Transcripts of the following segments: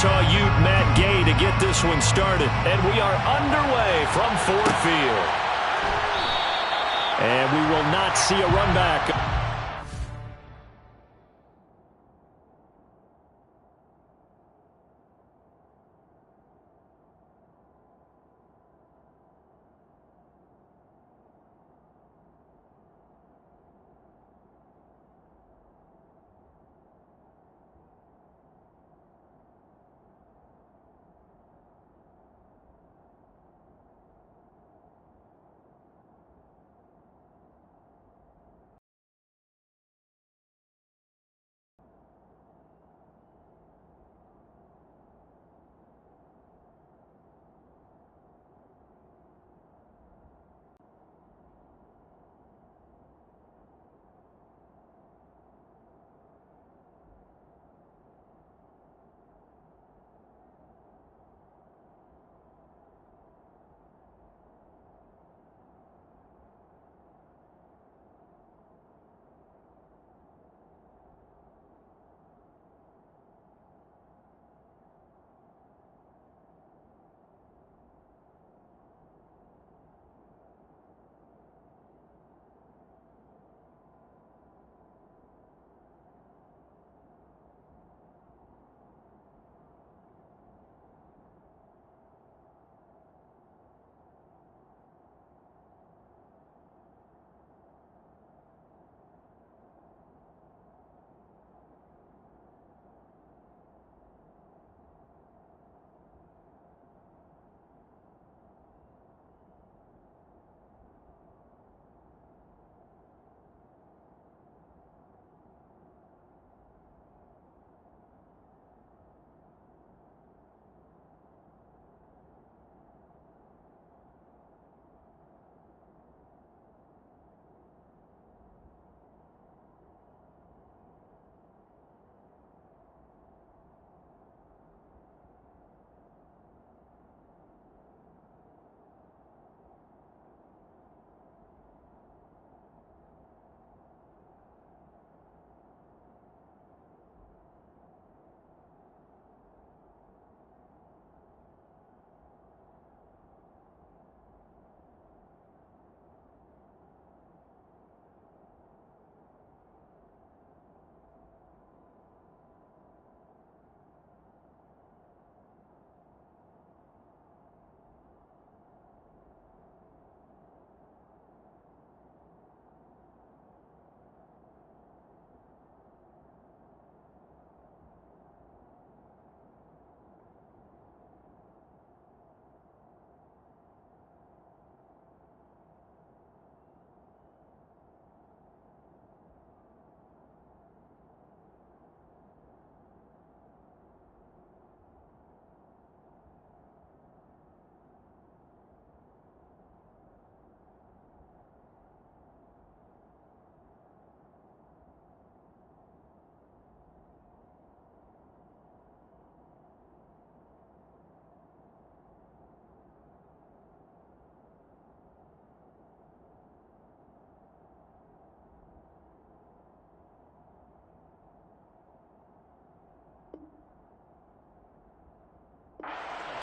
saw you, Matt Gay, to get this one started. And we are underway from Ford Field. And we will not see a run back.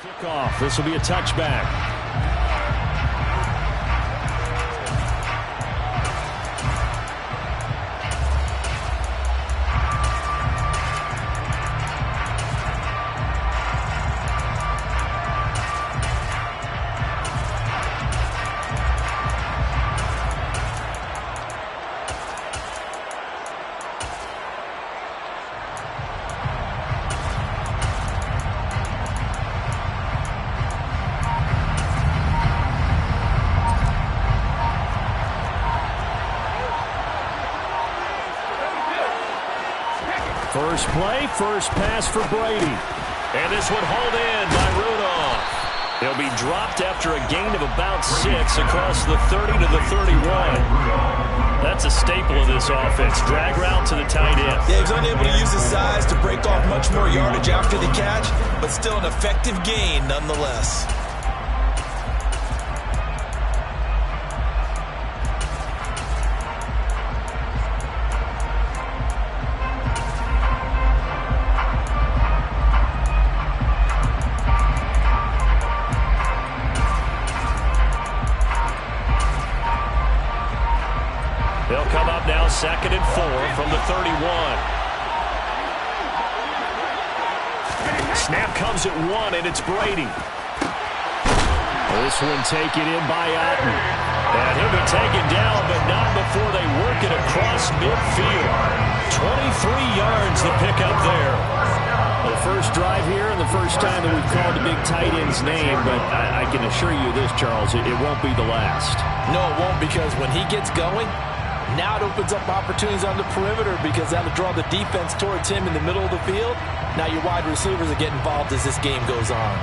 Kickoff. This will be a touchback. First play, first pass for Brady. And this one hauled in by Rudolph. He'll be dropped after a gain of about 6 across the 30 to the 31. That's a staple of this offense. Drag route to the tight end. Yeah, he's unable to use his size to break off much more yardage after the catch, but still an effective gain nonetheless. They'll come up now 2nd and 4 from the 31. Snap comes at 1, and it's Brady. This one taken in by Otten. And he'll be taken down, but not before they work it across midfield. 23 yards the pickup there. The first drive here and the first time that we've called the big tight end's name, but I can assure you this, Charles, it won't be the last. No, it won't, because when he gets going, now it opens up opportunities on the perimeter because that'll draw the defense towards him in the middle of the field. Now your wide receivers will get involved as this game goes on.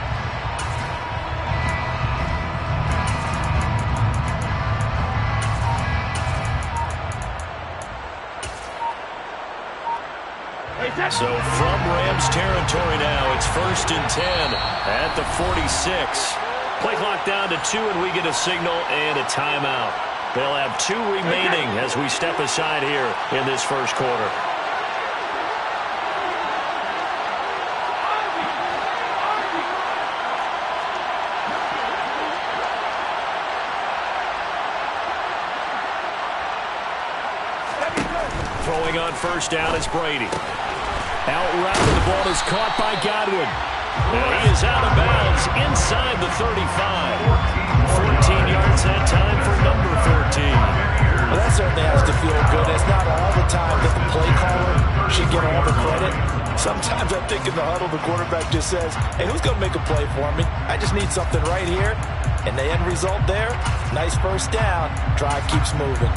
So from Rams territory now, it's 1st and 10 at the 46. Play clock down to 2, and we get a signal and a timeout. They'll have 2 remaining as we step aside here in this first quarter. Throwing on 1st down is Brady. Out route, the ball is caught by Godwin. And he is out of bounds inside the 35. 14 yards that time for number 14. Well, that certainly has to feel good. It's not all the time that the play caller should get all the credit. Sometimes I think in the huddle, the quarterback just says, hey, who's going to make a play for me? I just need something right here. And the end result there, nice 1st down. Drive keeps moving.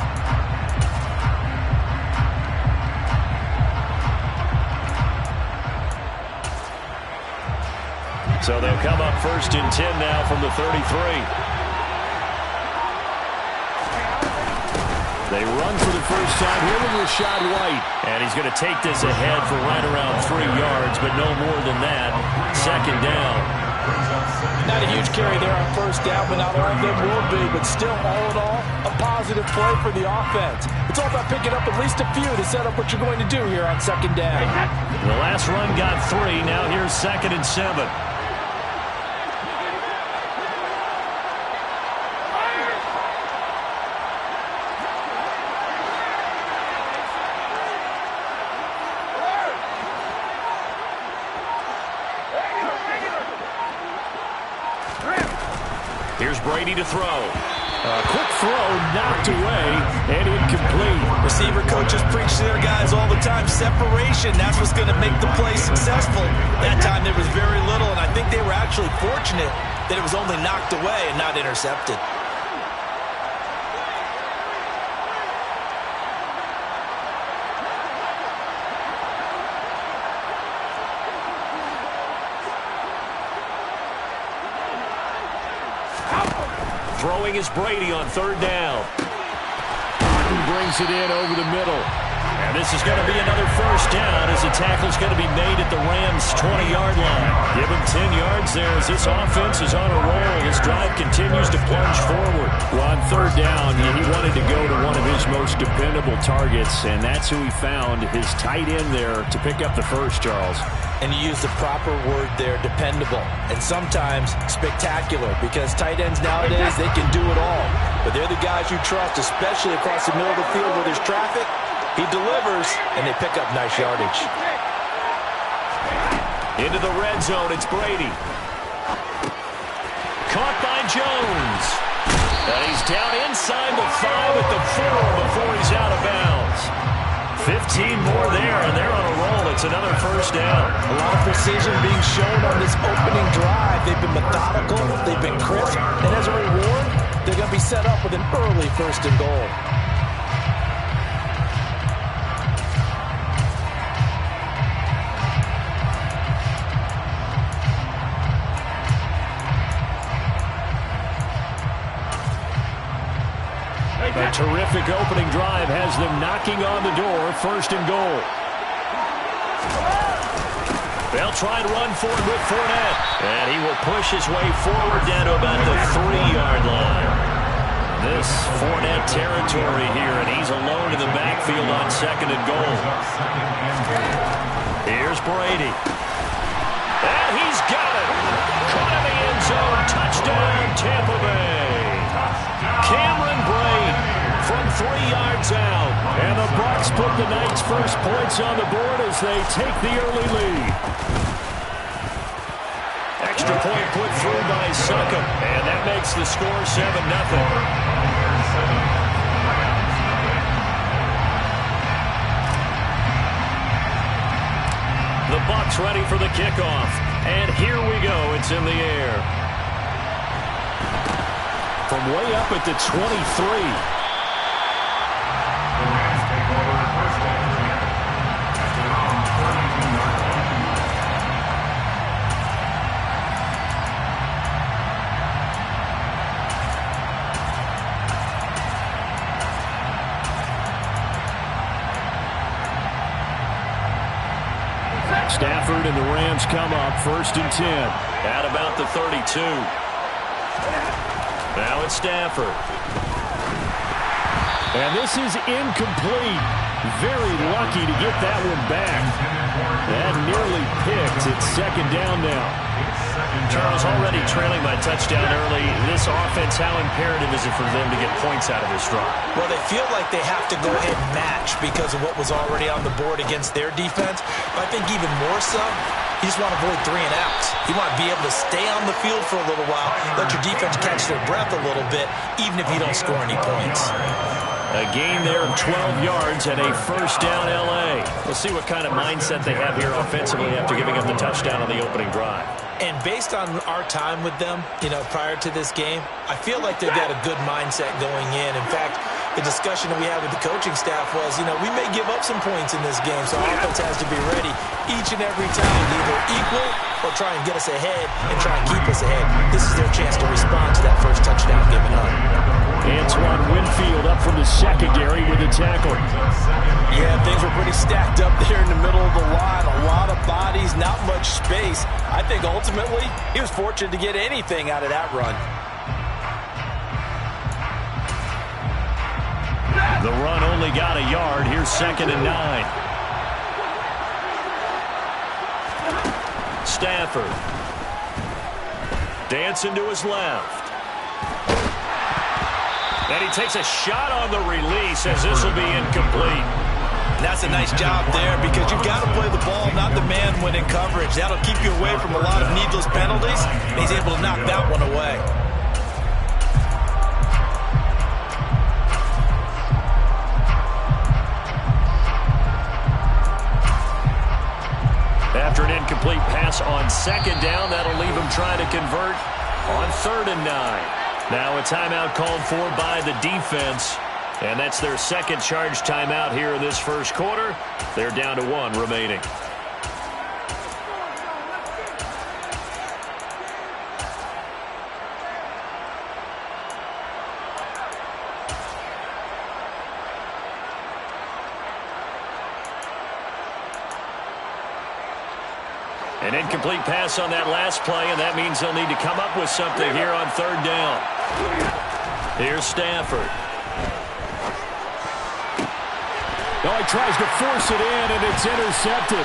So they'll come up 1st and 10 now from the 33. They run for the first time here with Rashad White. And he's going to take this ahead for right around 3 yards, but no more than that. 2nd down. Not a huge carry there on 1st down, but not all of them will be. But still, all in all, a positive play for the offense. It's all about picking up at least a few to set up what you're going to do here on 2nd down. The last run got 3. Now here's 2nd and 7. Here's Brady to throw. A quick throw knocked away and incomplete. Receiver coaches preach to their guys all the time. Separation, that's what's going to make the play successful. That time there was very little, and I think they were actually fortunate that it was only knocked away and not intercepted. Throwing is Brady on 3rd down. Martin brings it in over the middle. And this is going to be another 1st down as the tackle's going to be made at the Rams' 20-yard line. Give him 10 yards there as this offense is on a roll. This drive continues to plunge forward. Well, on 3rd down, he wanted to go to one of his most dependable targets, and that's who he found, his tight end there, to pick up the first, Charles. And you use the proper word there, dependable, and sometimes spectacular, because tight ends nowadays, they can do it all. But they're the guys you trust, especially across the middle of the field where there's traffic. He delivers, and they pick up nice yardage. Into the red zone, it's Brady. Caught by Jones. And he's down inside the 5 at the 4 before he's out of bounds. 15 more there, and they're on a roll. It's another 1st down. A lot of precision being shown on this opening drive. They've been methodical, they've been crisp, and as a reward, they're going to be set up with an early 1st and goal. A terrific opening drive has them knocking on the door. 1st and goal. They'll try and run for it with Fournette. And he will push his way forward down to about the 3-yard line. This Fournette territory here, and he's alone in the backfield on 2nd and goal. Here's Brady. And he's got it. Caught in the end zone. Touchdown, Tampa Bay. Cameron Brate, from 3 yards out. And the Bucs put the Knights' first points on the board as they take the early lead. Extra point put through by Succop, and that makes the score 7-0. The Bucs ready for the kickoff. And here we go. It's in the air. From way up at the 23. Stafford and the Rams come up 1st and 10 at about the 32. Now it's Stafford. And this is incomplete. Very lucky to get that one back. That nearly picked. It's 2nd down now. Charles, already trailing by touchdown early. This offense, how imperative is it for them to get points out of this drive? Well, they feel like they have to go ahead and match because of what was already on the board against their defense. But I think even more so, you just want to avoid 3 and outs. You want to be able to stay on the field for a little while, let your defense catch their breath a little bit, even if you don't score any points. A gain there of 12 yards and a 1st down L.A. We'll see what kind of mindset they have here offensively after giving up the touchdown on the opening drive. And based on our time with them, prior to this game, I feel like they've got a good mindset going in. In fact, the discussion that we had with the coaching staff was, we may give up some points in this game, so our offense has to be ready each and every time, either equal or try and get us ahead and try and keep us ahead. This is their chance to respond to that first touchdown given up. Antoine Winfield up from the secondary with a tackle. Yeah, things were pretty stacked up there in the middle of the line. A lot of bodies, not much space. I think ultimately he was fortunate to get anything out of that run. The run only got a yard. Here's 2nd and 9. Stafford. Dancing to his left. And he takes a shot on the release as this will be incomplete. That's a nice job there because you've got to play the ball, not the man when in coverage. That'll keep you away from a lot of needless penalties. And he's able to knock that one away. After an incomplete pass on 2nd down, that'll leave him trying to convert on 3rd and 9. Now a timeout called for by the defense. And that's their 2nd charge timeout here in this first quarter. They're down to 1 remaining. An incomplete pass on that last play, and that means they'll need to come up with something here on 3rd down. Here's Stafford. Oh, he tries to force it in, and it's intercepted.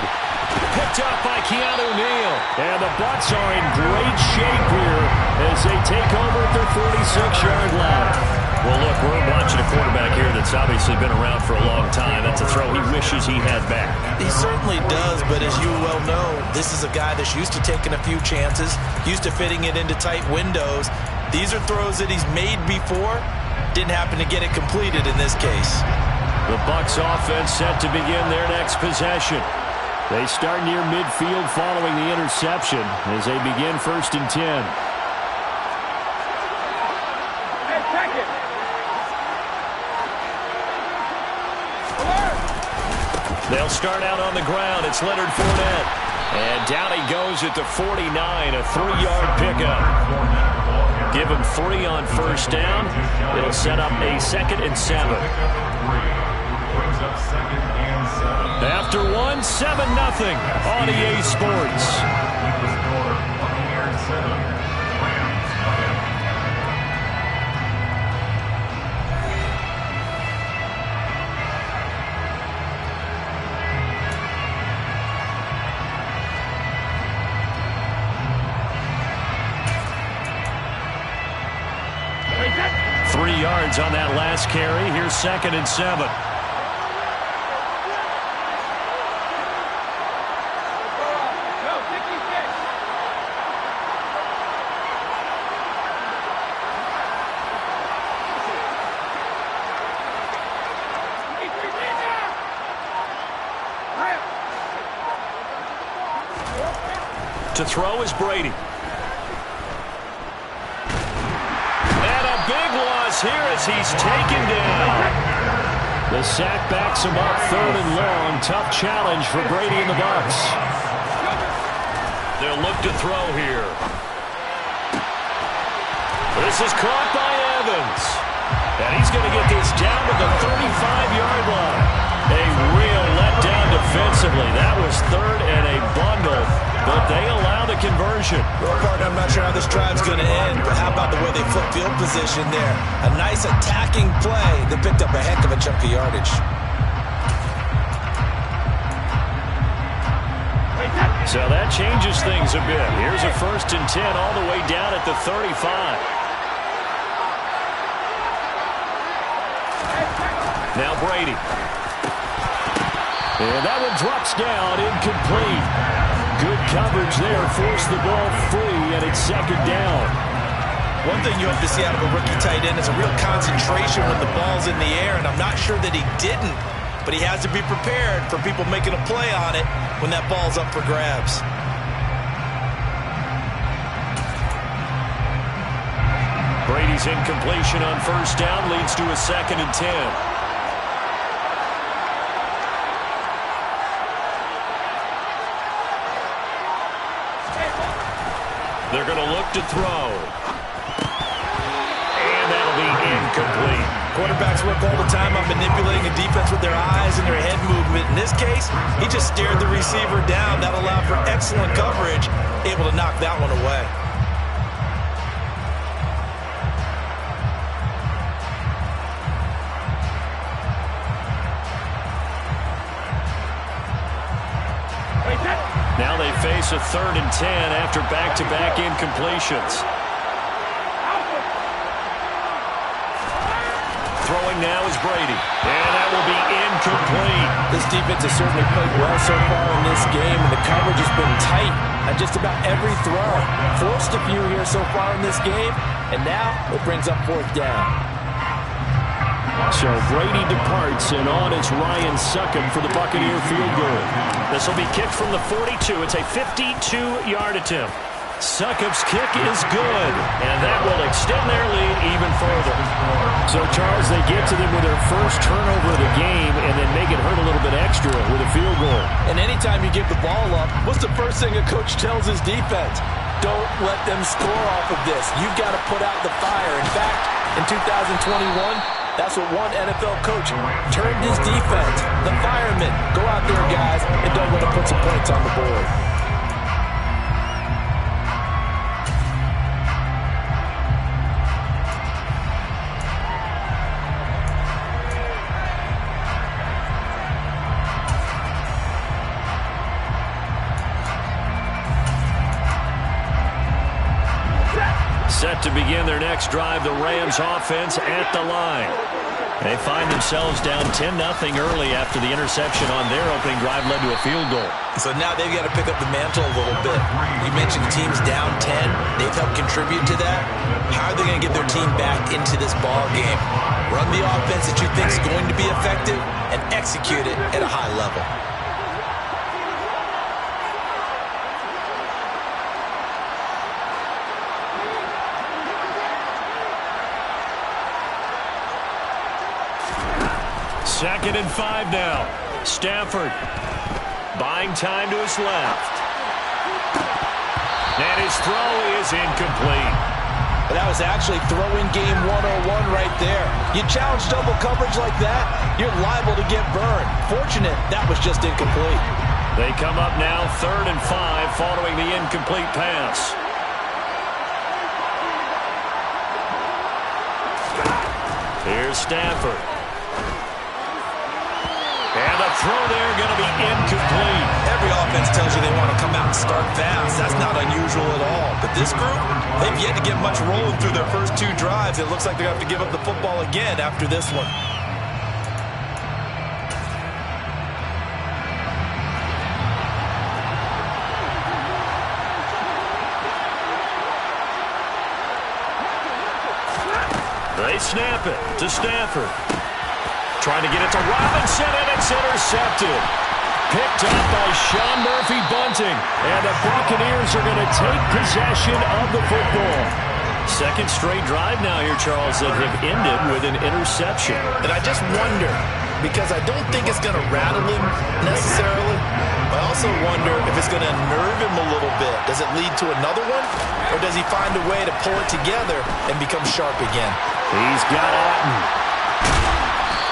Picked up by Keanu Neal. And the Bucs are in great shape here as they take over at their 46-yard line. Well, look, we're watching a quarterback here that's obviously been around for a long time. That's a throw he wishes he had back. He certainly does, but as you well know, this is a guy that's used to taking a few chances, used to fitting it into tight windows. These are throws that he's made before. Didn't happen to get it completed in this case. The Bucs offense set to begin their next possession. They start near midfield following the interception as they begin 1st and 10. They'll start out on the ground. It's Leonard Fournette. And down he goes at the 49, a 3-yard pickup. Give him 3 on 1st down. It'll set up a 2nd and 7. After 1, 7-0 on EA Sports. On that last pass carry. Here's 2nd and 7. To throw is Brady. And a big loss here as he's taken down. The sack backs him up 3rd and long. Tough challenge for Brady and the Bucs. They'll look to throw here. This is caught by Evans. And he's going to get this down to the 35-yard line. A real letdown defensively. That was 3rd and a bundle. But they allow the conversion. Well, partner, I'm not sure how this drive's going to end, but how about the way they flip field position there? A nice attacking play that picked up a heck of a chunk of yardage. So that changes things a bit. Here's a 1st and 10 all the way down at the 35. Now Brady. And that one drops down, incomplete. Good coverage there, forced the ball free, and it's 2nd down. One thing you have to see out of a rookie tight end is a real concentration when the ball's in the air, and I'm not sure that he didn't, but he has to be prepared for people making a play on it when that ball's up for grabs. Brady's incompletion on 1st down leads to a 2nd and 10. They're going to look to throw. And that'll be incomplete. Quarterbacks work all the time on manipulating a defense with their eyes and their head movement. In this case, he just stared the receiver down. That allowed for excellent coverage, able to knock that one away. Now they face a 3rd and 10 after back-to-back incompletions. Throwing now is Brady. And that will be incomplete. This defense has certainly played well so far in this game, and the coverage has been tight on just about every throw. Forced a few here so far in this game, and now it brings up 4th down. So Brady departs, and on is Ryan Succop for the Buccaneer field goal. This will be kicked from the 42. It's a 52-yard attempt. Succop's kick is good, and that will extend their lead even further. So, Charles, they get to them with their first turnover of the game and then make it hurt a little bit extra with a field goal. And anytime you give the ball up, what's the first thing a coach tells his defense? Don't let them score off of this. You've got to put out the fire. In fact, in 2021, that's what one NFL coach turned his defense. The firemen. Go out there, guys, and don't let them put some points on the board. Set to begin their next drive, the Rams offense at the line. They find themselves down 10-0 early after the interception on their opening drive led to a field goal. So now they've got to pick up the mantle a little bit. You mentioned teams down 10. They've helped contribute to that. How are they going to get their team back into this ball game? Run the offense that you think is going to be effective and execute it at a high level. Second and 5 now. Stafford buying time to his left. And his throw is incomplete. But that was actually throwing game 101 right there. You challenge double coverage like that, you're liable to get burned. Fortunate that was just incomplete. They come up now 3rd and 5 following the incomplete pass. Here's Stafford. And the throw there going to be incomplete. Every offense tells you they want to come out and start fast. That's not unusual at all. But this group, they've yet to get much rolling through their first 2 drives. It looks like they're going to have to give up the football again after this one. They snap it to Stafford. Trying to get it to Robinson, and it's intercepted. Picked up by Sean Murphy Bunting. And the Buccaneers are going to take possession of the football. Second straight drive now here, Charles, that have ended with an interception. And I just wonder, because I don't think it's going to rattle him necessarily, I also wonder if it's going to nerve him a little bit. Does it lead to another one? Or does he find a way to pull it together and become sharp again? He's got Otten.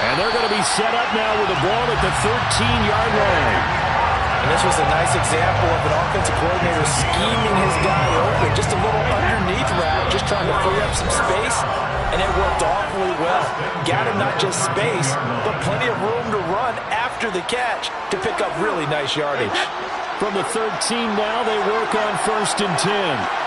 And they're going to be set up now with the ball at the 13-yard line. And this was a nice example of an offensive coordinator scheming his guy open. Just a little underneath route, just trying to free up some space. And it worked awfully well. Got him not just space, but plenty of room to run after the catch to pick up really nice yardage. From the 13 now, they work on 1st and 10.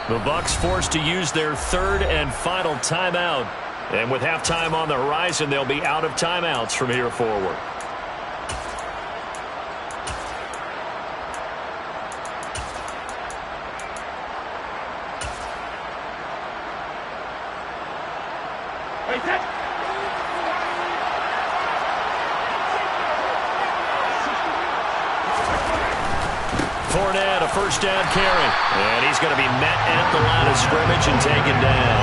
The Bucs forced to use their 3rd and final timeout. And with halftime on the horizon, they'll be out of timeouts from here forward. Fournette, a first down carry. And he's going to be met at the line of scrimmage and taken down.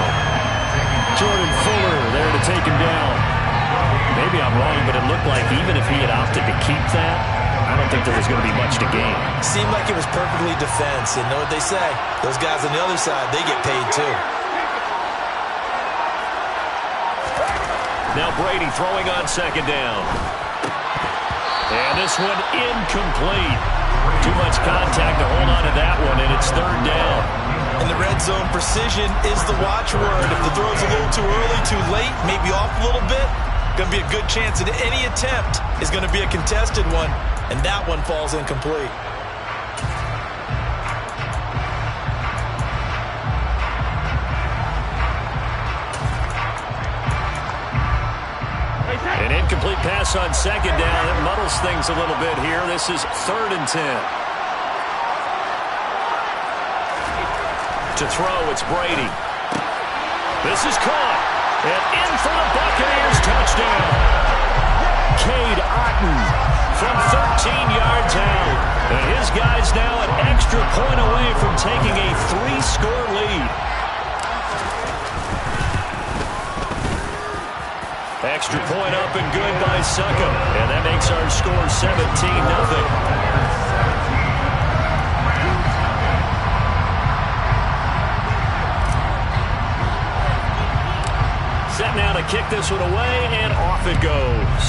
Jordan Fuller there to take him down. Maybe I'm wrong, but it looked like even if he had opted to keep that, I don't think there was going to be much to gain. Seemed like it was perfectly defense. And know what they say? Those guys on the other side, they get paid too. Now Brady throwing on 2nd down. And this one incomplete. Too much contact to hold on to that one, and it's 3rd down. In the red zone, precision is the watchword. If the throw's a little too early, too late, maybe off a little bit, going to be a good chance that any attempt is going to be a contested one, and that one falls incomplete. An incomplete pass on 2nd down. It muddles things a little bit here. This is 3rd and 10. To throw, it's Brady. This is caught. And in for the Buccaneers touchdown. Cade Otten from 13 yards out. And his guy's now an extra point away from taking a 3-score lead. Extra point up and good by Suckham. And that makes our score 17-0. Set now to kick this one away, and off it goes.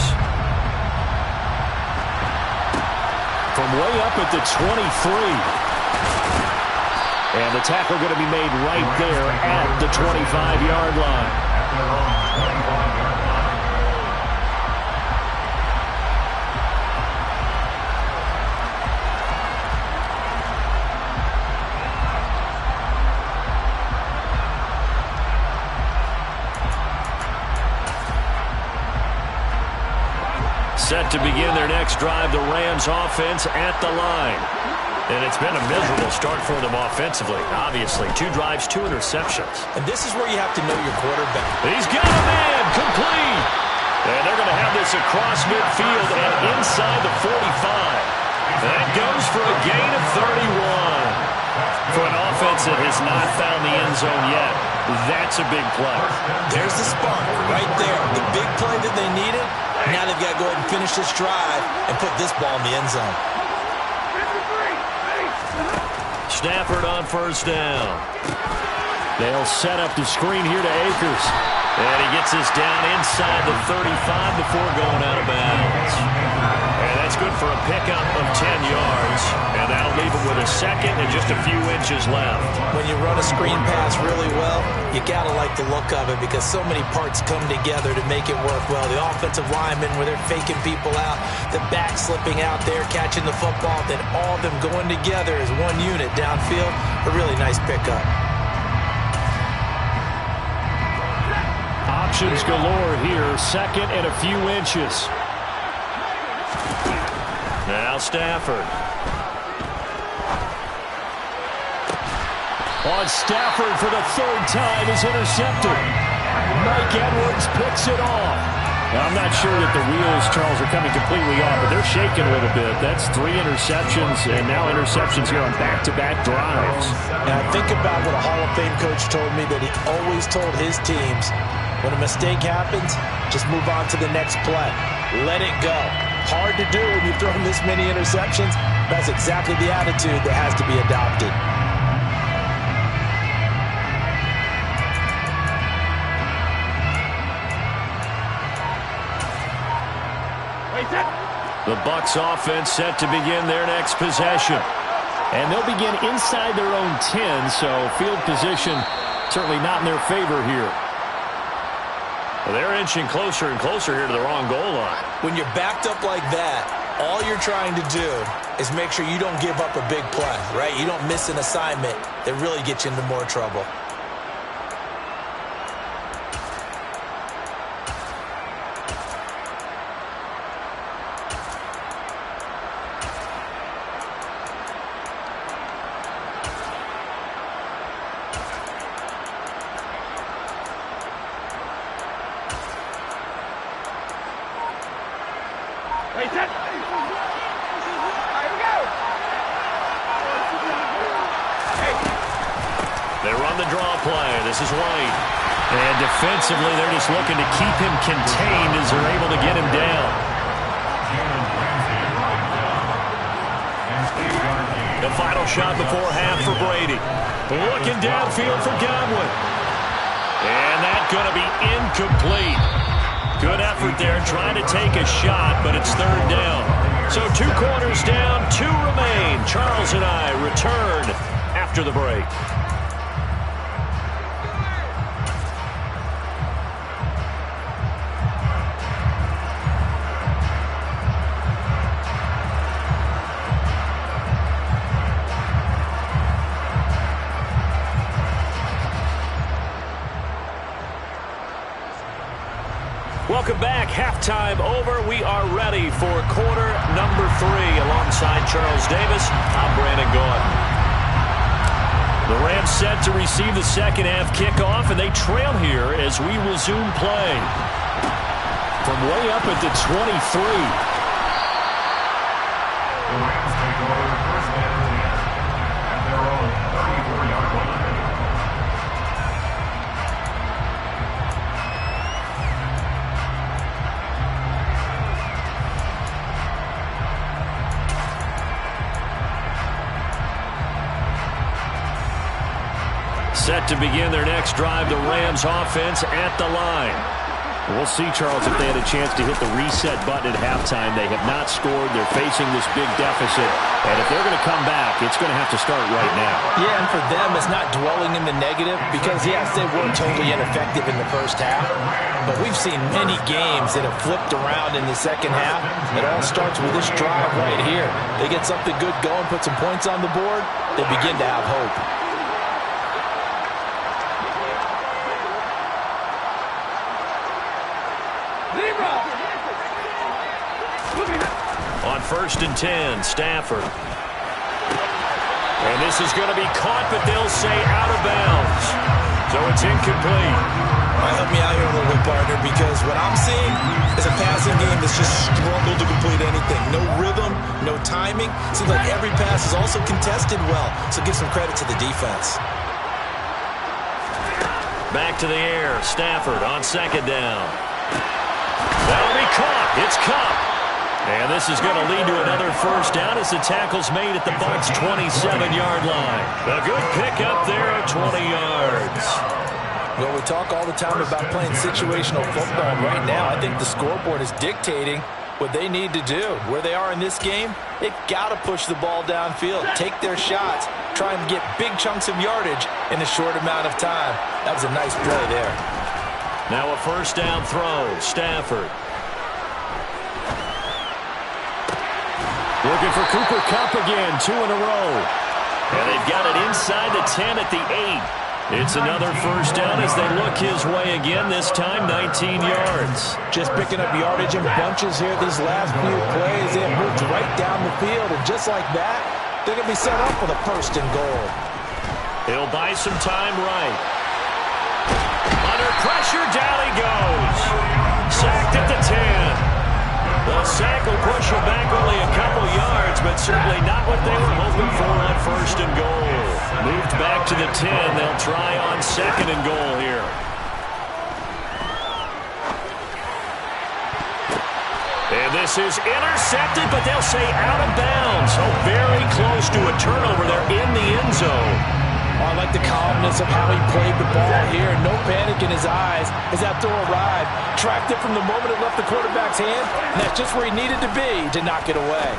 From way up at the 23. And the tackle going to be made right there at the 25-yard line. Set to begin their next drive, the Rams offense at the line. And it's been a miserable start for them offensively. Obviously, 2 drives, 2 interceptions. And this is where you have to know your quarterback. He's got a man, complete. And they're going to have this across midfield and inside the 45. That goes for a gain of 31. For an offense that has not found the end zone yet, that's a big play. There's the spark right there. The big play that they needed. Now they've got to go ahead and finish this drive and put this ball in the end zone. Stafford on first down. They'll set up the screen here to Akers. And he gets this down inside the 35 before going out of bounds. And that's good for a pickup of 10 yards. And that'll leave him with a second and just a few inches left. When you run a screen pass really well, you got to like the look of it because so many parts come together to make it work well. The offensive linemen where they're faking people out, the back slipping out there, catching the football, then all of them going together as one unit downfield. A really nice pickup. Options galore here. Second and a few inches. Now Stafford. On Stafford for the third time is intercepted. Mike Edwards picks it off. Now, I'm not sure that the wheels, Charles, are coming completely off, but they're shaking a little bit. That's 3 interceptions, and now interceptions here on back-to-back drives. Now, think about what a Hall of Fame coach told me that he always told his teams, when a mistake happens, just move on to the next play. Let it go. Hard to do when you've thrown this many interceptions. That's exactly the attitude that has to be adopted. The Bucs offense set to begin their next possession. And they'll begin inside their own 10, so field position certainly not in their favor here. Well, they're inching closer and closer here to the wrong goal line. When you're backed up like that, all you're trying to do is make sure you don't give up a big play, right? You don't miss an assignment that really gets you into more trouble. They run the draw play. This is White. And defensively, they're just looking to keep him contained as they're able to get him down. The final shot before half for Brady. Looking downfield for Godwin. And that's going to be incomplete. Good effort there trying to take a shot, but it's third down. So 2 quarters down, 2 remain. Charles and I return after the break. Welcome back. Halftime over. We are ready for quarter number 3. Alongside Charles Davis, I'm Brandon Gordon. The Rams set to receive the second half kickoff, and they trail here as we resume play. From way up at the 23. The Rams take over the first down at their own 34-yard line. Set to begin their next drive, the Rams offense at the line. We'll see, Charles, if they had a chance to hit the reset button at halftime. They have not scored. They're facing this big deficit. And if they're going to come back, it's going to have to start right now. Yeah, and for them, it's not dwelling in the negative because, yes, they were totally ineffective in the first half. But we've seen many games that have flipped around in the second half. It all starts with this drive right here. They get something good going, put some points on the board, they begin to have hope. On 1st and 10, Stafford. And this is going to be caught, but they'll say out of bounds. So it's incomplete. Help me out here a little bit, partner, because what I'm seeing is a passing game that's just struggled to complete anything. No rhythm, no timing. Seems like every pass is also contested well, so give some credit to the defense. Back to the air. Stafford on 2nd down. That'll be caught. It's Cup. And this is going to lead to another first down as the tackle's made at the Bucs' 27-yard line. A good pickup there at 20 yards. Well, we talk all the time about playing situational football. Right now, I think the scoreboard is dictating what they need to do. Where they are in this game, they've got to push the ball downfield, take their shots, try and get big chunks of yardage in a short amount of time. That was a nice play there. Now a first down throw. Stafford. Looking for Cooper Kupp again, 2 in a row. And they've got it inside the 10 at the 8. It's another first down as they look his way again, this time 19 yards. Just picking up yardage in bunches here these last few plays. They have moved right down the field, and just like that, they're going to be set up for the first and goal. He'll buy some time right. Under pressure, down he goes. Sacked at the 10. The sack will push him back only a couple yards, but certainly not what they were hoping for on first and goal. Moved back to the 10. They'll try on second and goal here. And this is intercepted, but they'll say out of bounds. So very close to a turnover there in the end zone. I like the calmness of how he played the ball here. No panic in his eyes as that throw arrived. Tracked it from the moment it left the quarterback's hand, and that's just where he needed to be to knock it away.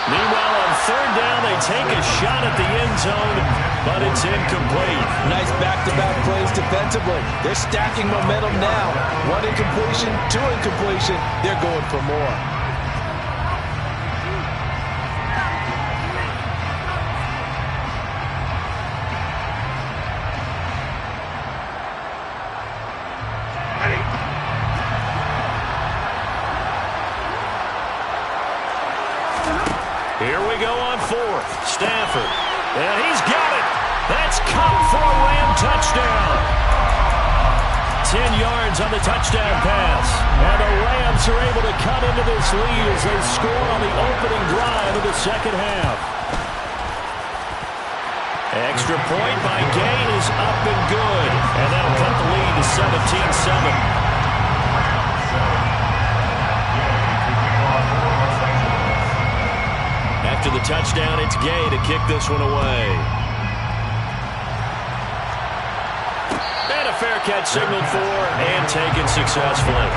Meanwhile, on third down, they take a shot at the end zone, but it's incomplete. Nice back-to-back plays defensively. They're stacking momentum now. 1 incompletion, 2 incompletion. They're going for more. Here we go on fourth. Stafford. And he's got it. That's Kupp for a Ram touchdown. 10 yards on the touchdown pass. And the Rams are able to cut into this lead as they score on the opening drive of the second half. Extra point by Gain is up and good. And that'll cut the lead to 17-7. After the touchdown, it's Gay to kick this one away. And a fair catch signaled for and taken successfully.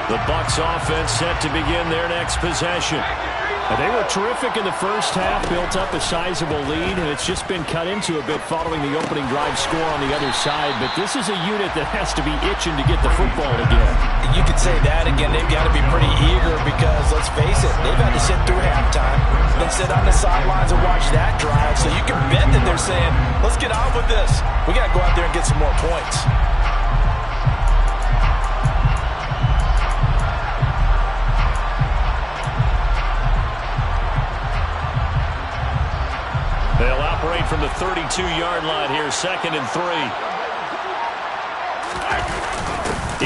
The Bucs offense set to begin their next possession. They were terrific in the first half, built up a sizable lead, and it's just been cut into a bit following the opening drive score on the other side. But this is a unit that has to be itching to get the football again. You could say that again. They've got to be pretty eager because, let's face it, they've had to sit through halftime, then sit on the sidelines and watch that drive. So you can bet that they're saying, let's get on with this. We got to go out there and get some more points. They'll operate from the 32-yard line here, 2nd and 3.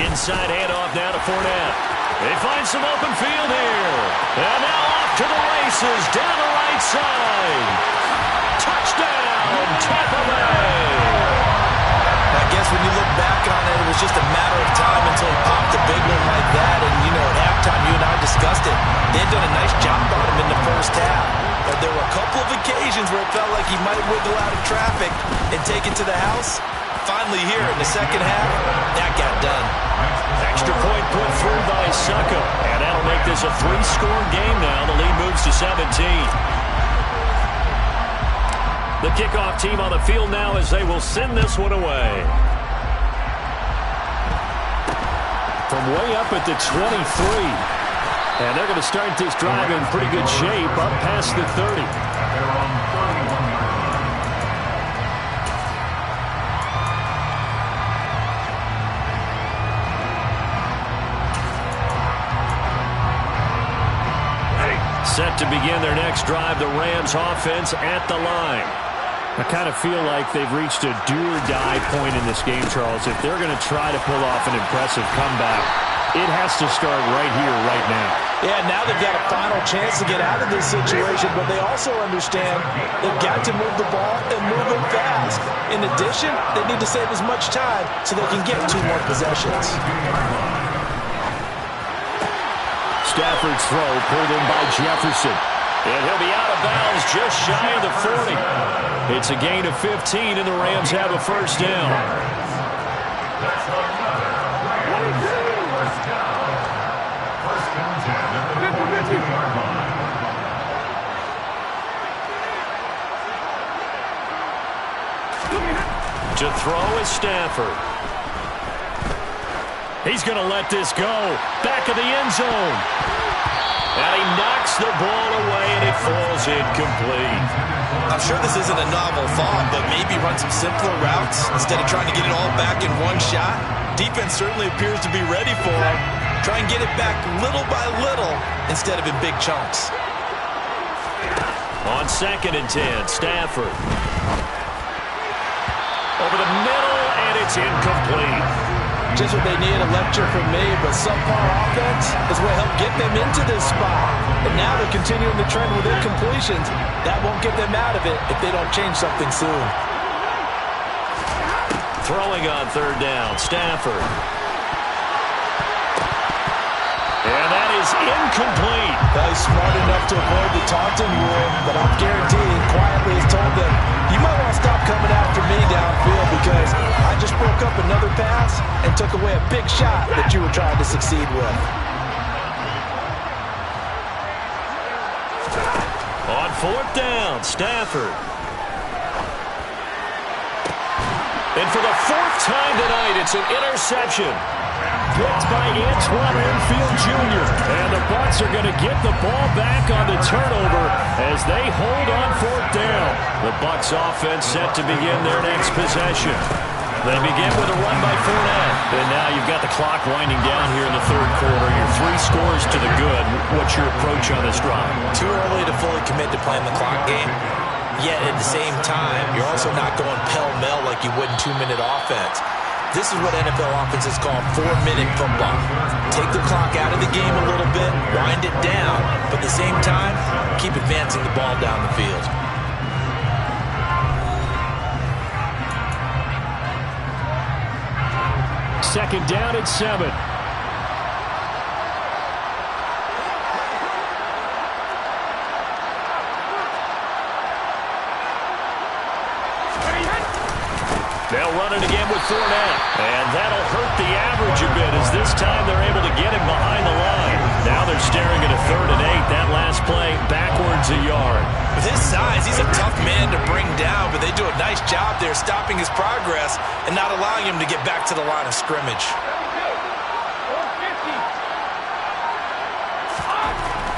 Inside handoff now to Fournette. They find some open field here. And now off to the races, down the right side. Touchdown, Tampa Bay. I guess when you look back on it, it was just a matter of time until he popped a big one like that. And, you know, at halftime, you and I discussed it. They had done a nice job on him in the first half. But there were a couple of occasions where it felt like he might wiggle out of traffic and take it to the house. Finally here in the second half, that got done. Extra point put through by Succo. And that'll make this a 3-score game now. The lead moves to 17. The kickoff team on the field now as they will send this one away. From way up at the 23. And they're going to start this drive in pretty good shape, up past the 30. Set to begin their next drive, the Rams offense at the line. I kind of feel like they've reached a do-or-die point in this game, Charles. If they're going to try to pull off an impressive comeback, It has to start right here, right now. Yeah, now they've got a final chance to get out of this situation, but they also understand they've got to move the ball and move it fast. In addition, they need to save as much time so they can get 2 more possessions. Stafford's throw pulled in by Jefferson. And he'll be out of bounds just shy of the 40. It's a gain of 15, and the Rams have a first down. To throw is Stafford. He's going to let this go. Back of the end zone. And he knocks the ball away, and it falls incomplete. I'm sure this isn't a novel thought, but maybe run some simpler routes instead of trying to get it all back in one shot. Defense certainly appears to be ready for him. Try and get it back little by little instead of in big chunks. On 2nd and 10, Stafford. Over the middle, and it's incomplete. Just what they need, a lecture from me, but subpar offense is what helped get them into this spot. And now they're continuing the trend with incompletions. That won't get them out of it if they don't change something soon. Throwing on 3rd down, Stafford. And that is incomplete. Well, he's smart enough to avoid the taunting rule, but I'm guaranteeing quietly has told them, you might want to stop coming after me downfield because I just broke up another pass and took away a big shot that you were trying to succeed with. On 4th down, Stafford. And for the 4th time tonight, it's an interception. Picked by Antoine Winfield Jr. And the Bucs are going to get the ball back on the turnover as they hold on 4th down. The Bucs offense set to begin their next possession. They begin with a run by Fournette. And now you've got the clock winding down here in the 3rd quarter. You're 3 scores to the good. What's your approach on this drive? Too early to fully commit to playing the clock game. Yet at the same time, you're also not going pell-mell like you would in 2-minute offense. This is what NFL offenses call 4-minute football. Take the clock out of the game a little bit, wind it down, but at the same time, keep advancing the ball down the field. Second down at 7. They'll run it again with Fournette. And that'll hurt the average a bit as this time they're able to get him behind the line. Now they're staring at a 3rd and 8. That last play backwards a yard. With his size, he's a tough man to bring down, but they do a nice job there stopping his progress and not allowing him to get back to the line of scrimmage.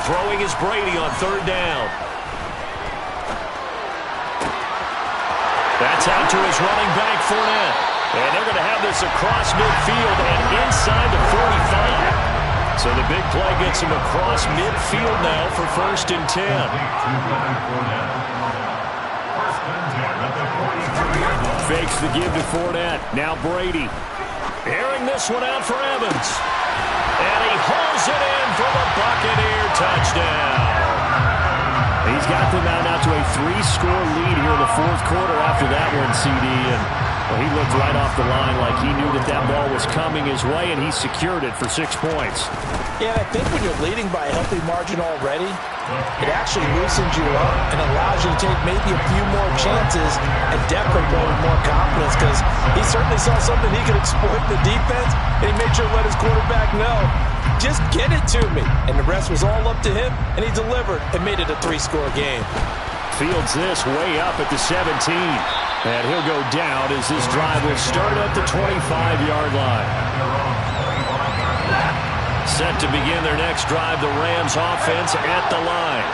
Throwing is Brady on 3rd down. That's out to his running back, Fournette. And they're going to have this across midfield and inside the 45. So the big play gets him across midfield now for 1st and 10. Fakes the give to Fournette. Now Brady. Airing this one out for Evans. And he hauls it in for the Buccaneer touchdown. He's got them now to a 3-score lead here in the 4th quarter after that one, CD. And well, he looked right off the line like he knew that ball was coming his way, and he secured it for 6 points. Yeah, I think when you're leading by a healthy margin already, it actually loosens you up and allows you to take maybe a few more chances and definitely play with more confidence because he certainly saw something he could exploit in the defense, and he made sure to let his quarterback know, just get it to me. And the rest was all up to him, and he delivered and made it a 3-score game. Fields this way up at the 17. And he'll go down as this drive will start at the 25-yard line. Set to begin their next drive, the Rams offense at the line.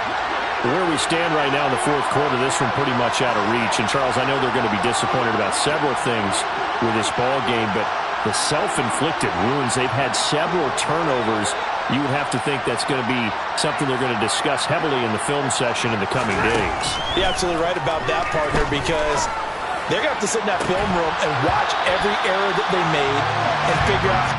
Where we stand right now in the 4th quarter, this one pretty much out of reach. And, Charles, I know they're going to be disappointed about several things with this ball game, but the self-inflicted wounds, they've had several turnovers. You would have to think that's going to be something they're going to discuss heavily in the film session in the coming days. You're absolutely right about that, partner, because they're going to have to sit in that film room and watch every error that they made and figure out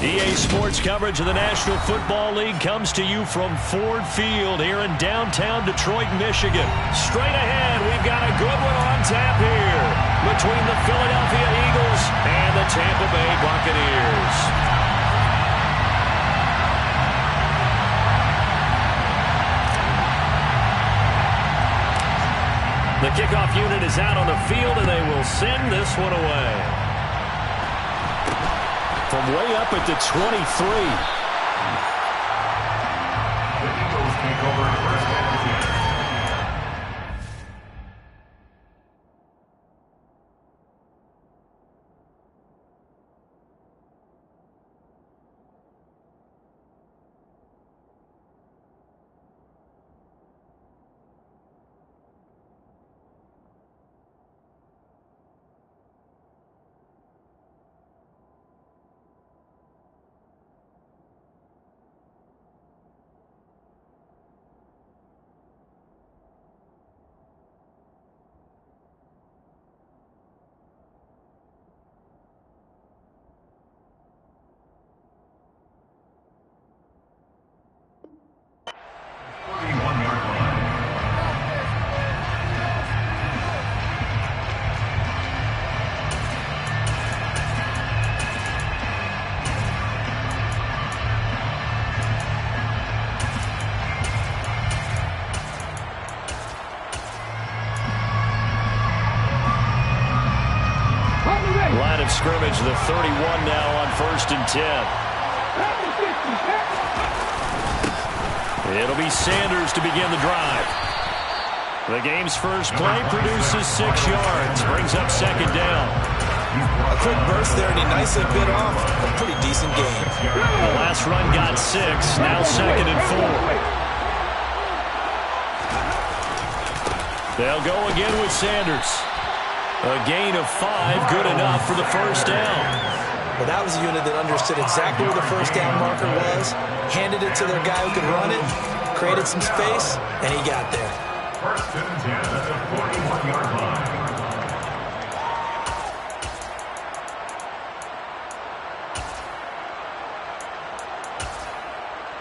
EA Sports coverage of the National Football League comes to you from Ford Field here in downtown Detroit, Michigan. Straight ahead, we've got a good one on tap here between the Philadelphia Eagles and the Tampa Bay Buccaneers. The kickoff unit is out on the field, and they will send this one away. From way up at the 23. The Eagles take over first and 10. Line of scrimmage, the 31 now on 1st and 10. It'll be Sanders to begin the drive. The game's first play produces 6 yards, brings up 2nd down. A quick burst there, and he nicely bit off a pretty decent gain. The last run got 6, now 2nd and 4. They'll go again with Sanders. A gain of 5, good enough for the first down. Well, that was a unit that understood exactly where the first down marker was, handed it to their guy who could run it, created some space, and he got there. First and 10 at the 41-yard line.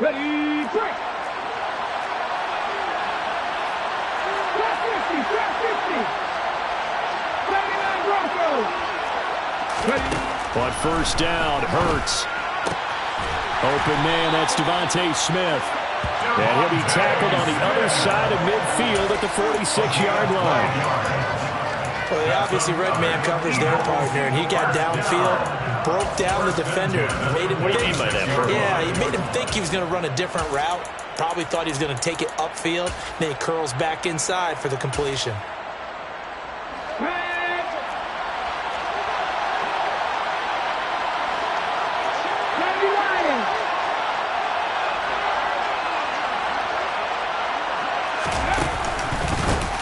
Ready, break! Track 50, track 50! 79 Broncos! Ready? On first down, Hurts. Open man, that's Devontae Smith. And he'll be tackled on the other side of midfield at the 46-yard line. Well, they obviously red man covers their partner, and he got downfield, broke down the defender. Made him What do you mean by that, Bert? Yeah, he made him think he was going to run a different route. Probably thought he was going to take it upfield. Then he curls back inside for the completion.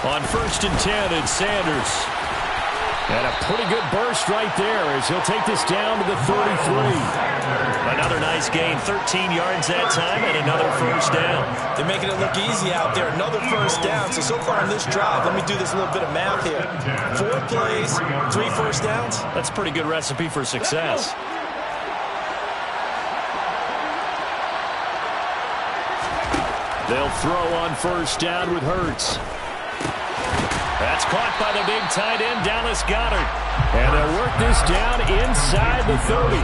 On 1st and 10, it's Sanders. And a pretty good burst right there as he'll take this down to the 33. Another nice gain, 13 yards that time, and another first down. They're making it look easy out there. Another first down. So far on this drive, let me do this little bit of math here. 4 plays, 3 first downs. That's a pretty good recipe for success. They'll throw on first down with Hurts. That's caught by the big tight end, Dallas Goedert. And they'll work this down inside the 30.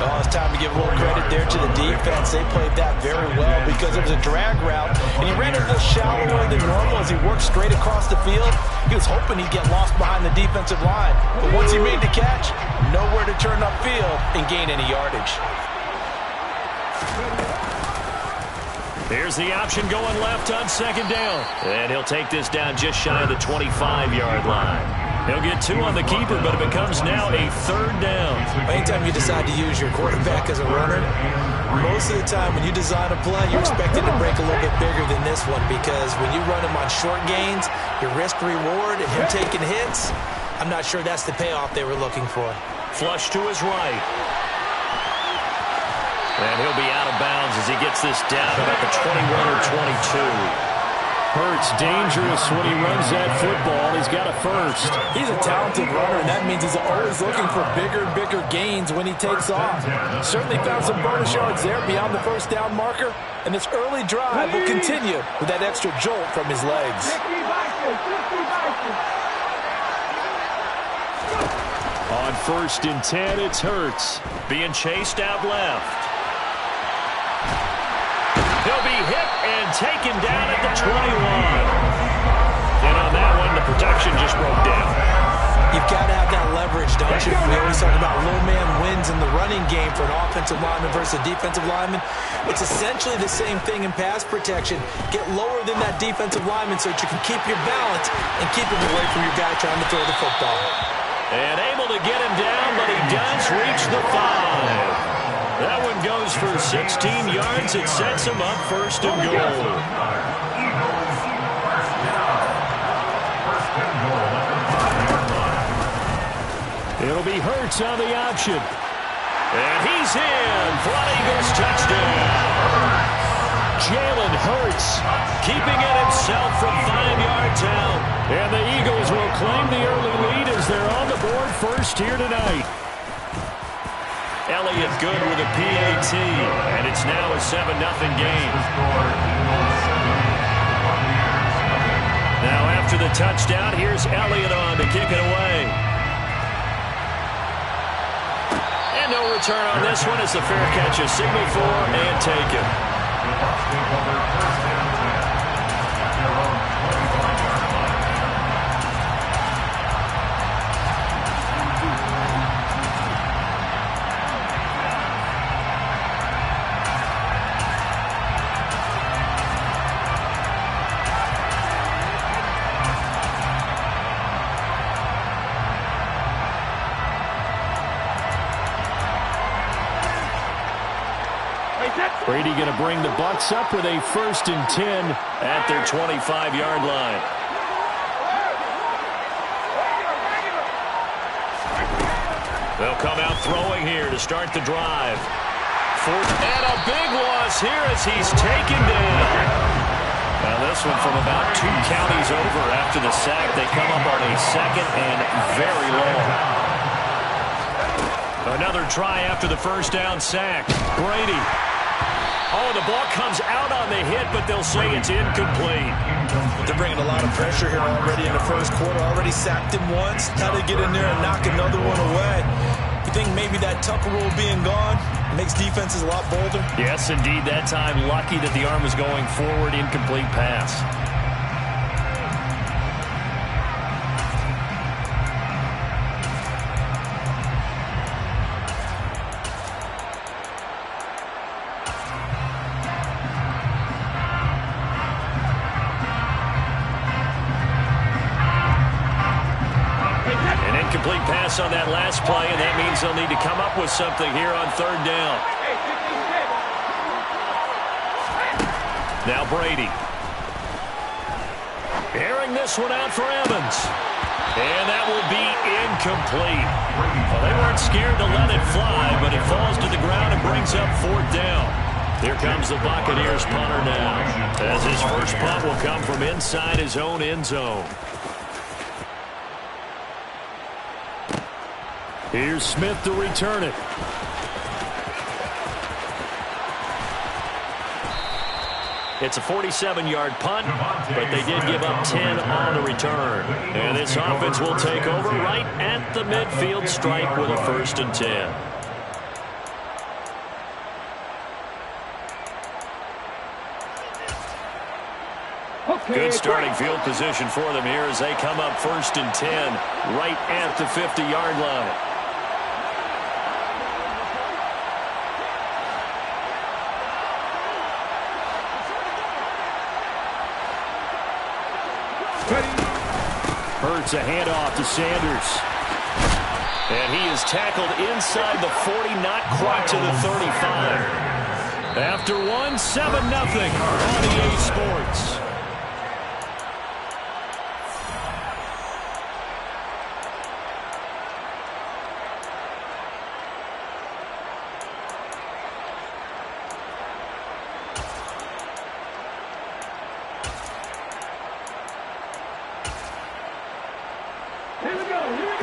Oh, it's time to give a little credit there to the defense. They played that very well because it was a drag route, and he ran it a little shallower than normal as he worked straight across the field. He was hoping he'd get lost behind the defensive line. But once he made the catch, nowhere to turn upfield and gain any yardage. Here's the option going left on 2nd down. And he'll take this down just shy of the 25-yard line. He'll get 2 on the keeper, but it becomes now a 3rd down. Anytime you decide to use your quarterback as a runner, most of the time when you design a play, you're expected to break a little bit bigger than this one because when you run him on short gains, your risk-reward and him taking hits, I'm not sure that's the payoff they were looking for. Flush to his right. And he'll be out of bounds as he gets this down about the 21 or 22. Hurts dangerous when he runs that football. He's got a first. He's a talented runner, and that means he's always looking for bigger and bigger gains when he takes off. Certainly found some bonus yards there beyond the first down marker, and this early drive will continue with that extra jolt from his legs. On 1st and 10, it's Hurts. Being chased out left. He'll be hit and taken down at the 21. And on that one, the protection just broke down. You've got to have that leverage, don't you? We always talk about low man wins in the running game for an offensive lineman versus a defensive lineman. It's essentially the same thing in pass protection. Get lower than that defensive lineman so that you can keep your balance and keep him away from your guy trying to throw the football. And able to get him down, but he does reach the 5. That one goes for 16 yards. It sets him up 1st and goal. It'll be Hurts on the option. And he's in for an Eagles touchdown. Jalen Hurts keeping it himself from 5 yards out. And the Eagles will claim the early lead as they're on the board first here tonight. Elliott good with a PAT, and it's now a 7-0 game. Now after the touchdown, here's Elliott on to kick it away. And no return on this one as the fair catch is signaled for and taken. Brady going to bring the Bucs up with a 1st and 10 at their 25-yard line. They'll come out throwing here to start the drive. And a big loss here as he's taken down. Now this one from about 2 counties over after the sack. They come up on a 2nd and very long. Another try after the first down sack. Brady. Oh, the ball comes out on the hit, but they'll say it's incomplete. They're bringing a lot of pressure here already in the first quarter. Already sacked him once. Got to get in there and knock another one away. You think maybe that Tucker rule being gone makes defenses a lot bolder? Yes, indeed. That time, lucky that the arm was going forward. Incomplete pass. Incomplete pass on that last play, and that means they'll need to come up with something here on 3rd down. Now Brady. Airing this one out for Evans. And that will be incomplete. Well, they weren't scared to let it fly, but it falls to the ground and brings up 4th down. Here comes the Buccaneers punter now, as his first punt will come from inside his own end zone. Here's Smith to return it. It's a 47-yard punt, but they did give up 10 on the return. And this offense will take over right at the midfield stripe with a 1st and 10. Good starting field position for them here as they come up 1st and 10 right at the 50-yard line. Hurts a handoff to Sanders. And he is tackled inside the 40, not quite to the 35. After one, 7-0 on EA Sports.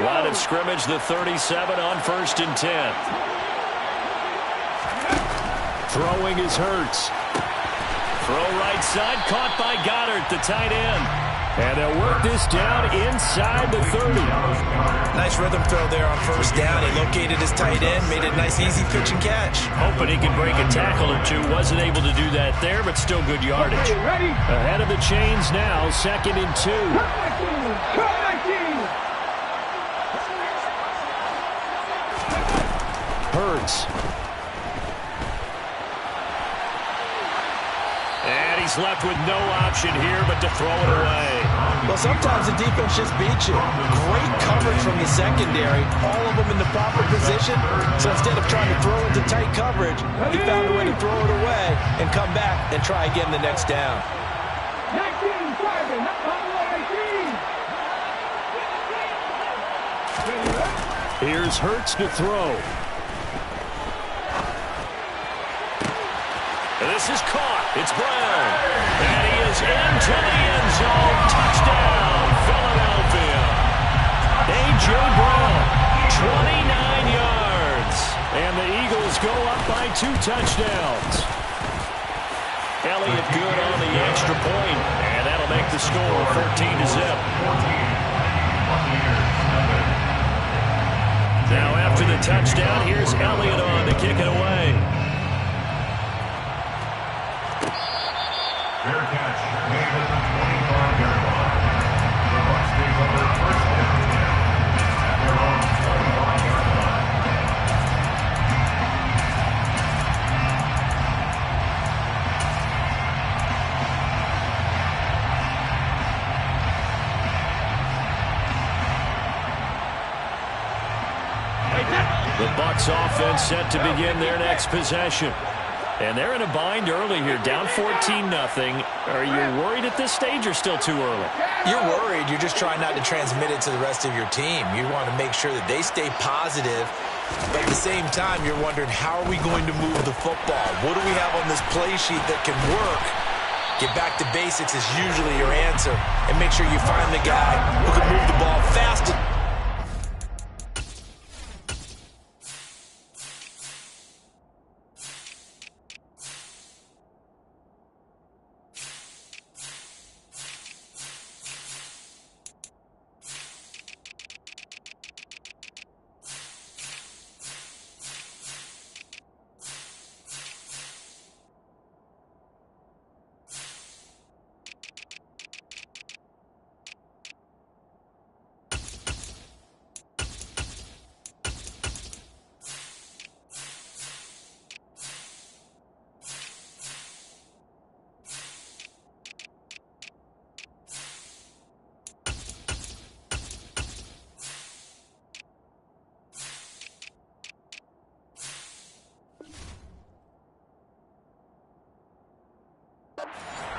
Line of scrimmage, the 37 on 1st and 10. Throwing is Hurts. Throw right side, caught by Goddard, the tight end. And they'll work this down inside the 30. Nice rhythm throw there on 1st down. He located his tight end, made it a nice easy pitch and catch. Hoping he could break a tackle or two. Wasn't able to do that there, but still good yardage. Ready? Ahead of the chains now, 2nd and 2. Hurts. And he's left with no option here but to throw it away. Well, sometimes the defense just beats you. Great coverage from the secondary. All of them in the proper position. So instead of trying to throw into tight coverage, he found a way to throw it away and come back and try again the next down. 19, driving, not on the 18. Here's Hurts to throw. This is caught. It's Brown. And he is into the end zone. Touchdown, Philadelphia. A.J. Brown, 29 yards. And the Eagles go up by 2 touchdowns. Elliott good on the extra point. And that'll make the score 14-0. Now after the touchdown, here's Elliott on to kick it away. Fair catch made at the 25-yard line. The Bucs take over 1st and 10 at their own 25-yard line. The Bucs offense set to begin their next possession. And they're in a bind early here, down 14-0. Are you worried at this stage or still too early? You're worried. You're just trying not to transmit it to the rest of your team. You want to make sure that they stay positive. But at the same time, you're wondering, how are we going to move the football? What do we have on this play sheet that can work? Get back to basics is usually your answer. And make sure you find the guy who can move the ball fast.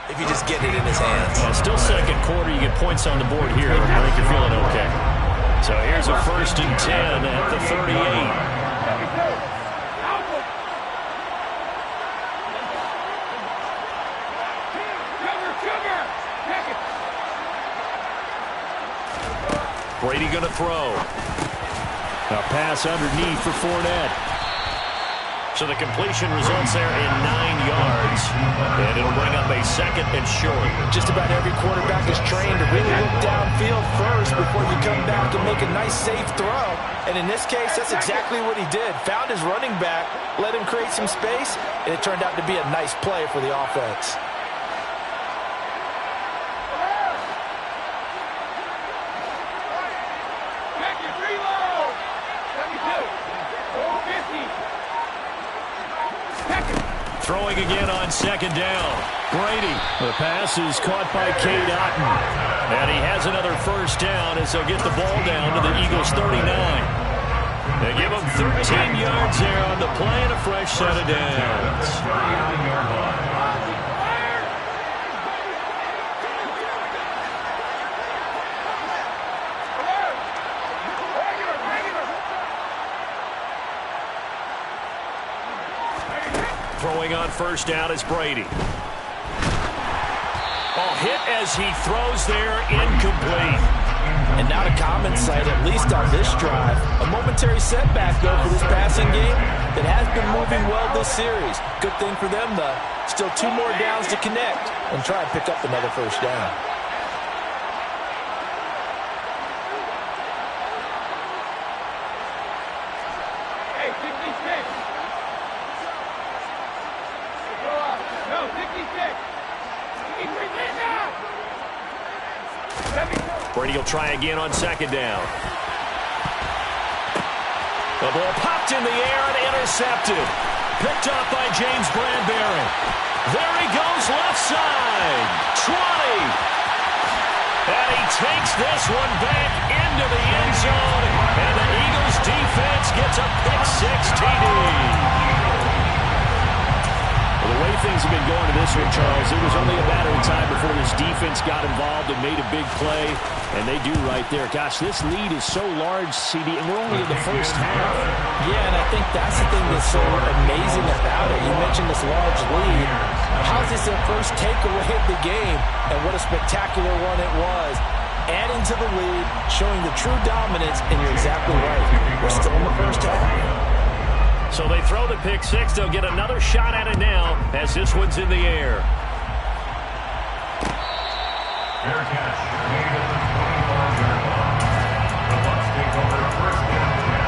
If you just get it in his hands. Well, still second quarter. You get points on the board here. I think you're feeling okay. So here's a 1st and 10 at the 38. Brady going to throw. A pass underneath for Fournette. So the completion results there in 9 yards. And it'll bring up a 2nd and short. Just about every quarterback is trained to really look downfield first before you come back and make a nice, safe throw. And in this case, that's exactly what he did. Found his running back, let him create some space, and it turned out to be a nice play for the offense. Throwing again on 2nd down. Brady. The pass is caught by Cade Otton. And he has another 1st down as they'll get the ball down to the Eagles' 39. They give him 13 yards there on the play and a fresh set of downs. Throwing on 1st down is Brady. Hit as he throws there, incomplete. And not a common sight, at least on this drive. A momentary setback, though, for this passing game that has been moving well this series. Good thing for them, though. Still 2 more downs to connect and try and pick up another first down. Hey, 56. Go up. No, 56. 53 now. Brady will try again on second down. The ball popped in the air and intercepted. Picked up by James Bradbury. There he goes, left side. 20. And he takes this one back into the end zone. And the Eagles defense gets a pick-6 TD. Well, the way things have been going to this one, Charles, it was only a matter of time before this defense got involved and made a big play, and they do right there. Gosh, this lead is so large, CD, and we're only in the first half. Yeah, and I think that's the thing that's so amazing about it. You mentioned this large lead. How's this their first takeaway of the game? And what a spectacular one it was. Adding to the lead, showing the true dominance, and you're exactly right. We're still in the first half. So they throw the pick-6. They'll get another shot at it now as this one's in the air. Fair catch made at the 25-yard line. The Bucs take over first down 10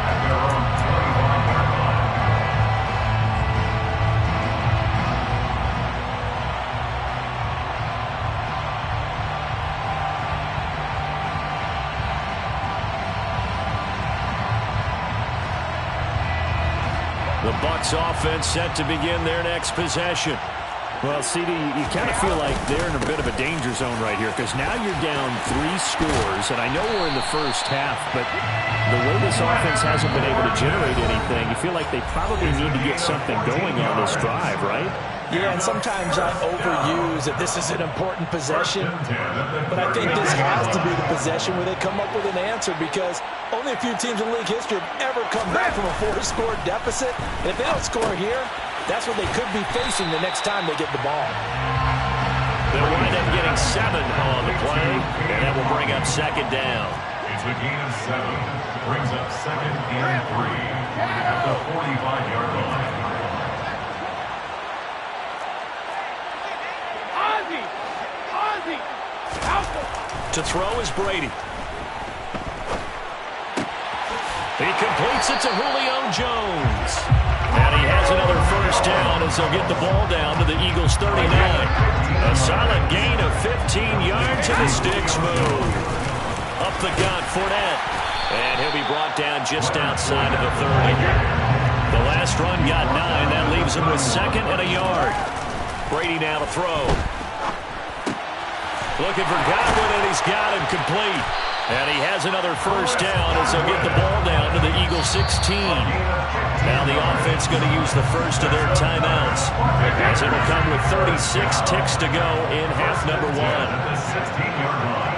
at their own 25-yard line. The Bucs offense set to begin their next possession. Well, CD, you kind of feel like they're in a bit of a danger zone right here because now you're down 3 scores, and I know we're in the first half, but the way this offense hasn't been able to generate anything, you feel like they probably need to get something going on this drive, right? Yeah, and sometimes I overuse that this is an important possession, but I think this has to be the possession where they come up with an answer because only a few teams in league history have ever come back from a 4-score deficit. And if they don't score here, that's what they could be facing the next time they get the ball. They'll wind up getting 7 on the play, and that will bring up second down. It's a gain of 7. Brings up second and 3 at the 45-yard line. To throw is Brady. He completes it to Julio Jones. And he has another first down as they'll get the ball down to the Eagles' 39. A solid gain of 15 yards and the sticks move. Up the gut, Fournette. And he'll be brought down just outside of the 30. The last run got 9. That leaves him with 2nd and a yard. Brady now to throw. Looking for Godwin, and he's got him complete. And he has another first down as they'll get the ball down to the Eagles' 16. Now the offense going to use the first of their timeouts as it'll come with 36 ticks to go in half number 1. The 16-yard line.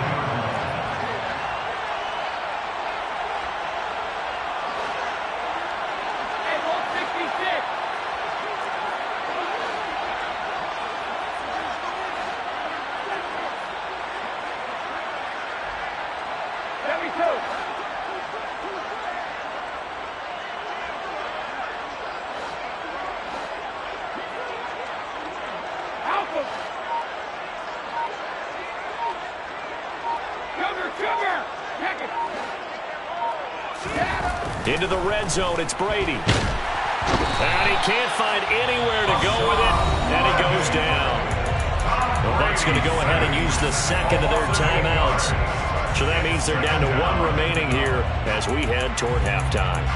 Into the red zone, it's Brady. And he can't find anywhere to go with it, and he goes down. The Bucs going to go ahead and use the second of their timeouts. So that means they're down to 1 remaining here as we head toward halftime.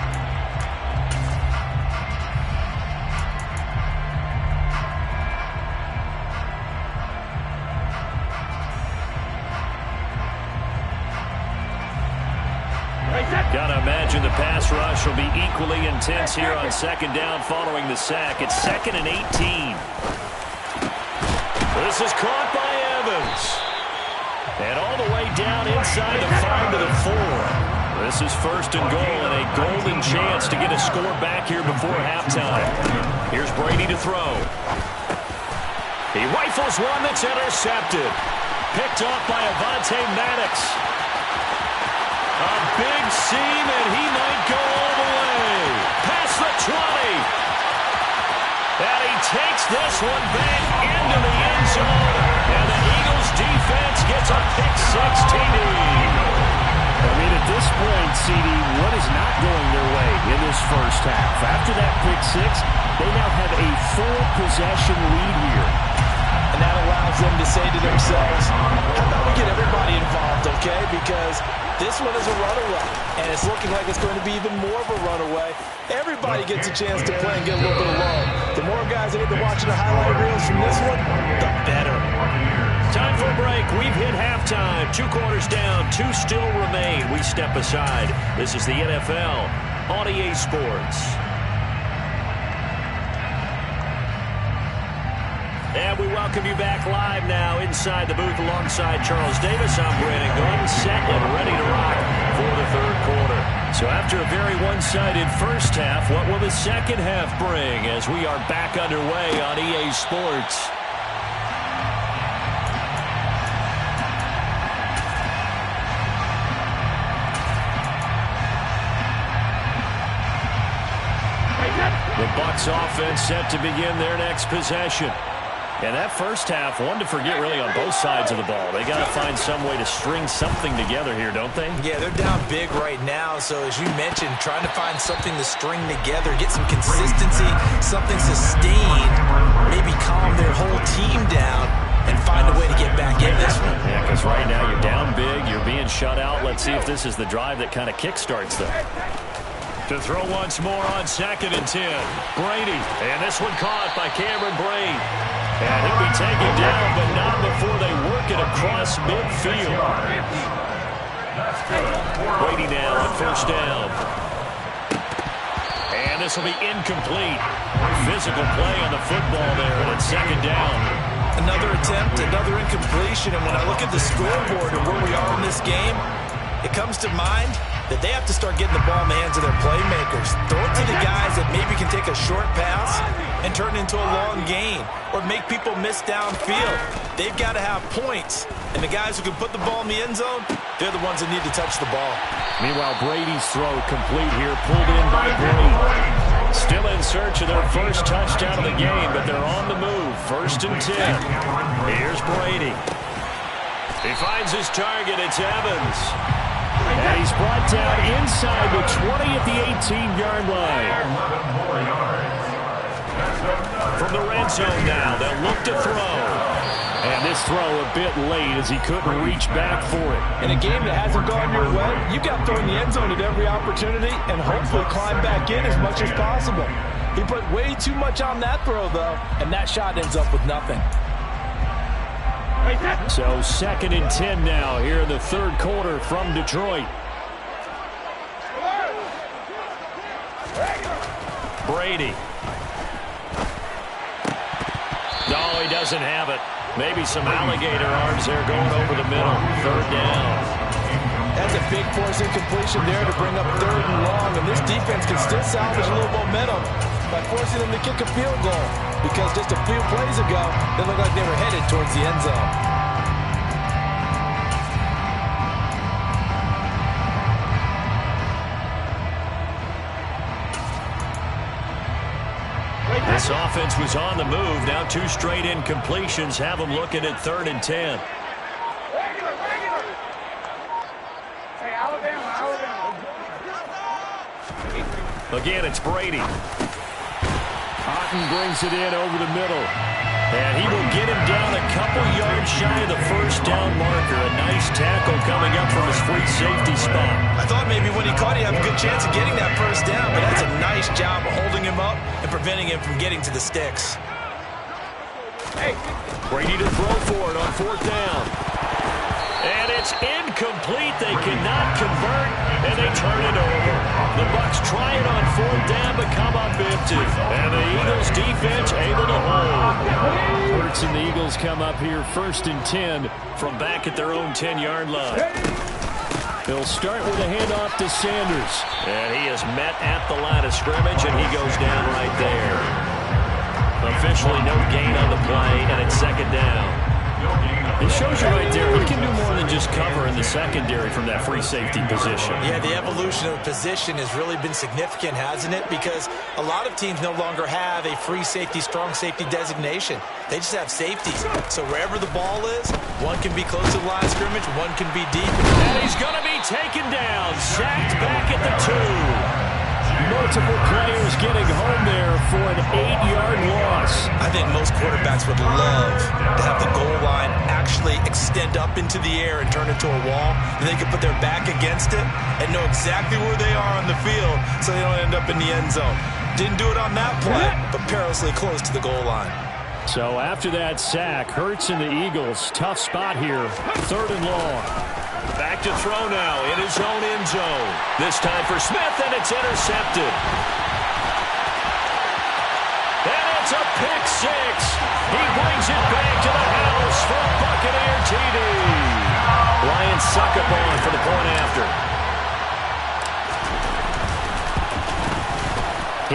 Gotta imagine the pass rush will be equally intense here on second down following the sack. It's 2nd and 18. This is caught by Evans. And all the way down inside the 5 to the 4. This is 1st and goal and a golden chance to get a score back here before halftime. Here's Brady to throw. He rifles one that's intercepted. Picked off by Avonte Maddox. A big seam, and he might go all the way. Past the 20. And he takes this one back into the end zone. And the Eagles defense gets a pick-six TD. I mean, at this point, CD, what is not going their way in this first half? After that pick-six, they now have a full-possession lead here. And that allows them to say to themselves, how about we get everybody involved, okay? Because this one is a runaway, and it's looking like it's going to be even more of a runaway. Everybody gets a chance to play and get a little bit of love. The more guys that end up watching the highlight reels from this one, the better. Time for a break. We've hit halftime. 2 quarters down. 2 still remain. We step aside. This is the NFL on EA Sports. And we welcome you back live now inside the booth alongside Charles Davis. I'm Brandon Gordon, set and ready to rock for the third quarter. So after a very one-sided first half, what will the second half bring as we are back underway on EA Sports? The Bucs offense set to begin their next possession. And that first half, one to forget really on both sides of the ball. They got to find some way to string something together here, don't they? Yeah, they're down big right now. So as you mentioned, trying to find something to string together, get some consistency, something sustained, maybe calm their whole team down and find a way to get back in this one. Yeah, because right now you're down big, you're being shut out. Let's see if this is the drive that kind of kickstarts them. To throw once more on 2nd and 10. Brady, and this one caught by Cameron Brate. And he'll be taken down, but not before they work it across midfield. Brady now on 1st down. And this will be incomplete. Physical play on the football there, and it's 2nd down. Another attempt, another incompletion, and when I look at the scoreboard and where we are in this game, it comes to mind that they have to start getting the ball in the hands of their playmakers. Throw it to the guys that maybe can take a short pass and turn it into a long gain or make people miss downfield. They've got to have points, and the guys who can put the ball in the end zone, they're the ones that need to touch the ball. Meanwhile, Brady's throw complete here, pulled in by Brady. Still in search of their first touchdown of the game, but they're on the move. 1st and 10. Here's Brady. He finds his target. It's Evans. And he's brought down inside the 20 at the 18-yard line. From the red zone now, they'll look to throw. And this throw a bit late as he couldn't reach back for it. In a game that hasn't gone your way, you've got to throw in the end zone at every opportunity and hopefully climb back in as much as possible. He put way too much on that throw, though, and that shot ends up with nothing. So 2nd and 10 now here in the third quarter from Detroit. Brady. No, he doesn't have it. Maybe some alligator arms there going over the middle. 3rd down. That's a big force incompletion there to bring up 3rd and long, and this defense can still salvage a little momentum by forcing them to kick a field goal, because just a few plays ago, they looked like they were headed towards the end zone. This offense was on the move. Now 2 straight incompletions have them looking at 3rd and 10. Hey, Alabama. Again, it's Brady. Otten brings it in over the middle. And he will get him down a couple yards shy of the 1st down marker. A nice tackle coming up from his free safety spot. I thought maybe when he caught it, he'd have a good chance of getting that 1st down, but that's a nice job of holding him up and preventing him from getting to the sticks. Hey, Brady to throw for it on 4th down. And it's incomplete. They cannot convert, and they turn it over. The Bucs try it on 4th down, but come up empty. And the Eagles defense able to hold. Hurts and the Eagles come up here 1st and 10 from back at their own 10-yard line. They'll start with a handoff to Sanders. And he is met at the line of scrimmage, and he goes down right there. Officially no gain on the play, and it's 2nd down. It shows you right there can do more than just cover in the secondary from that free safety position. Yeah, the evolution of the position has really been significant, hasn't it? Because a lot of teams no longer have a free safety, strong safety designation. They just have safeties. So wherever the ball is, one can be close to the line of scrimmage, one can be deep. And he's going to be taken down, sacked back at the 2. Multiple players getting home there for an 8-yard loss. I think most quarterbacks would love to have the goal line actually extend up into the air and turn into a wall. And they can put their back against it and know exactly where they are on the field so they don't end up in the end zone. Didn't do it on that play, but perilously close to the goal line. So after that sack, Hurts and the Eagles, tough spot here, 3rd and long. Back to throw now in his own end zone. This time for Smith, and it's intercepted. And it's a pick 6. He brings it back to the house for a Buccaneer TD. Lions suck up on for the point after.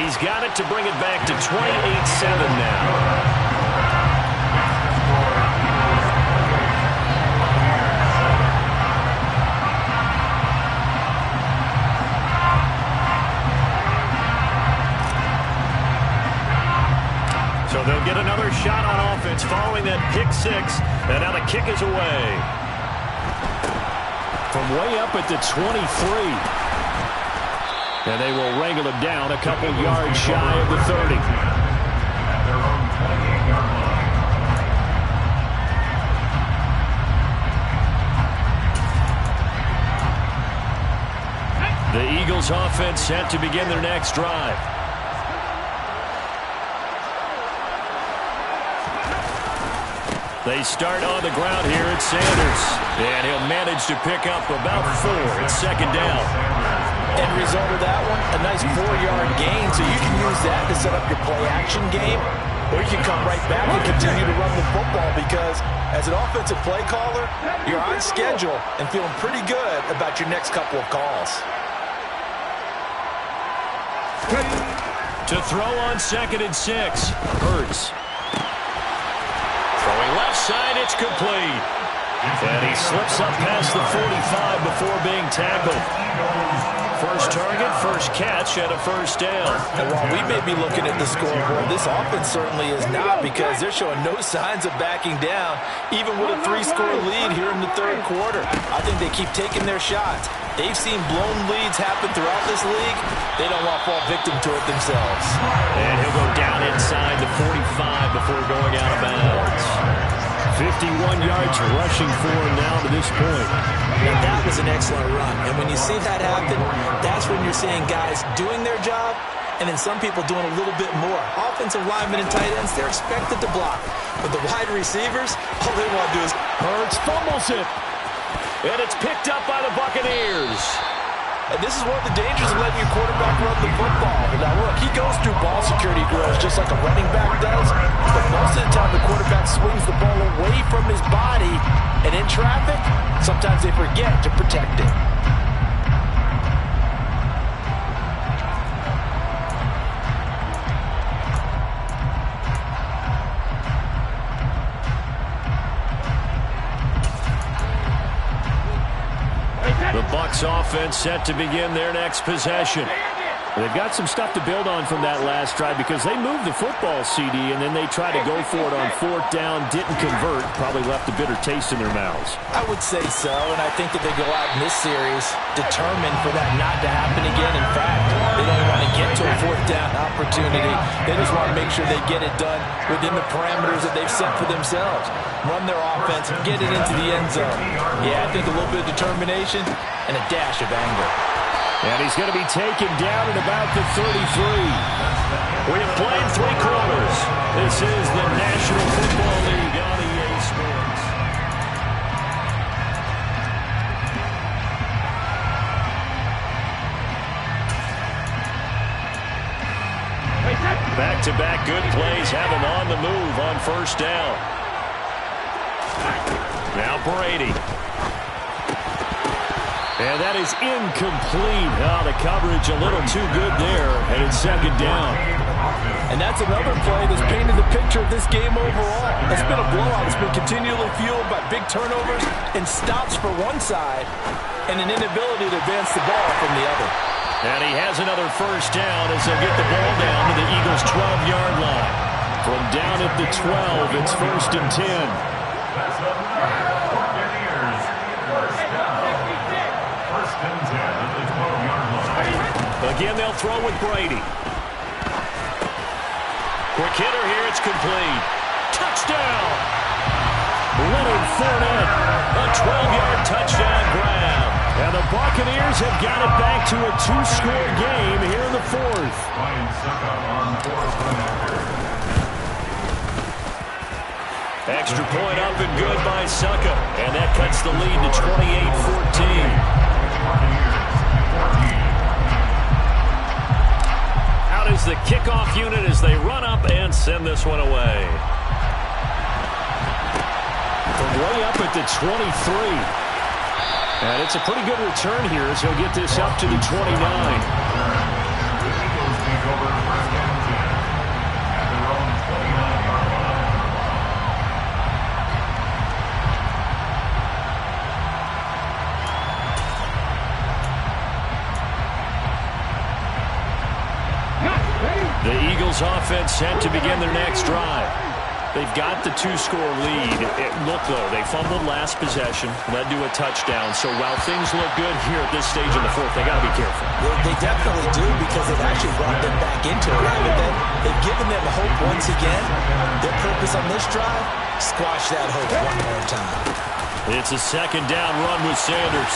He's got it to bring it back to 28-7 now. So they'll get another shot on offense following that pick 6. And now the kick is away. From way up at the 23. And they will wrangle him down a couple yards shy of the 30. The Eagles offense set to begin their next drive. They start on the ground here at Sanders. And he'll manage to pick up about 4. It's 2nd down. End result of that one, a nice 4-yard gain. So you can use that to set up your play-action game. Or you can come right back and continue to run the football because as an offensive play caller, you're on schedule and feeling pretty good about your next couple of calls. To throw on 2nd and 6. Hurts. Throwing left side, it's complete. And he slips up past the 45 before being tackled. First target, first catch, and a 1st down. And while we may be looking at the scoreboard, this offense certainly is not because they're showing no signs of backing down, even with a 3-score lead here in the 3rd quarter. I think they keep taking their shots. They've seen blown leads happen throughout this league. They don't want to fall victim to it themselves. And he'll go down inside the 45 before going out of bounds. 51 yards rushing for him now to this point. Now that was an excellent run. And when you see that happen, that's when you're seeing guys doing their job and then some people doing a little bit more. Offensive linemen and tight ends, they're expected to block. But the wide receivers, all they want to do is Hurts fumbles it. And it's picked up by the Buccaneers. And this is one of the dangers of letting your quarterback run the football. Now, look, he goes through ball security drills just like a running back does. But most of the time, the quarterback swings the ball away from his body. And in traffic, sometimes they forget to protect it. The Bucs offense set to begin their next possession. They've got some stuff to build on from that last drive because they moved the football, CD, and then they tried to go for it on 4th down, didn't convert, probably left a bitter taste in their mouths. I would say so, and I think that they go out in this series determined for that not to happen again. In fact, they don't want to get to a 4th down opportunity. They just want to make sure they get it done within the parameters that they've set for themselves. Run their offense, get it into the end zone. Yeah, I think a little bit of determination and a dash of anger. And he's going to be taken down at about the 33. We have played 3 quarters. This is the National Football League on EA Sports. Back-to-back good plays have him on the move on 1st down. Now Brady. And that is incomplete. Oh, the coverage a little too good there, and it's 2nd down. And that's another play that's painted the picture of this game overall. It's been a blowout. It's been continually fueled by big turnovers and stops for one side and an inability to advance the ball from the other. And he has another first down as they'll get the ball down to the Eagles' 12-yard line. From down at the 12, it's 1st and 10. That's the Buccaneers. First down. 1st and 10 at the 12-yard line. Again, they'll throw with Brady. Quick hitter here. It's complete. Touchdown. Leonard Fournette. A 12-yard touchdown grab. And the Buccaneers have got it back to a 2-score game here in the 4th. Ryan Sucka on 4th and after. Extra point up and good by Sucka. And that cuts the lead to 28-14. Out is the kickoff unit as they run up and send this one away. From way up at the 23. And it's a pretty good return here as he'll get this up to the 29. The Eagles take over 1st and 10 at their own 29-yard line. The Eagles offense set to begin their next drive. They've got the 2-score lead. Look, though, they fumbled last possession, led to a touchdown. So while things look good here at this stage in the 4th, they got to be careful. They definitely do because they've actually brought them back into it, haven't they? They've given them hope once again. Their purpose on this drive, squash that hope one more time. It's a 2nd down run with Sanders.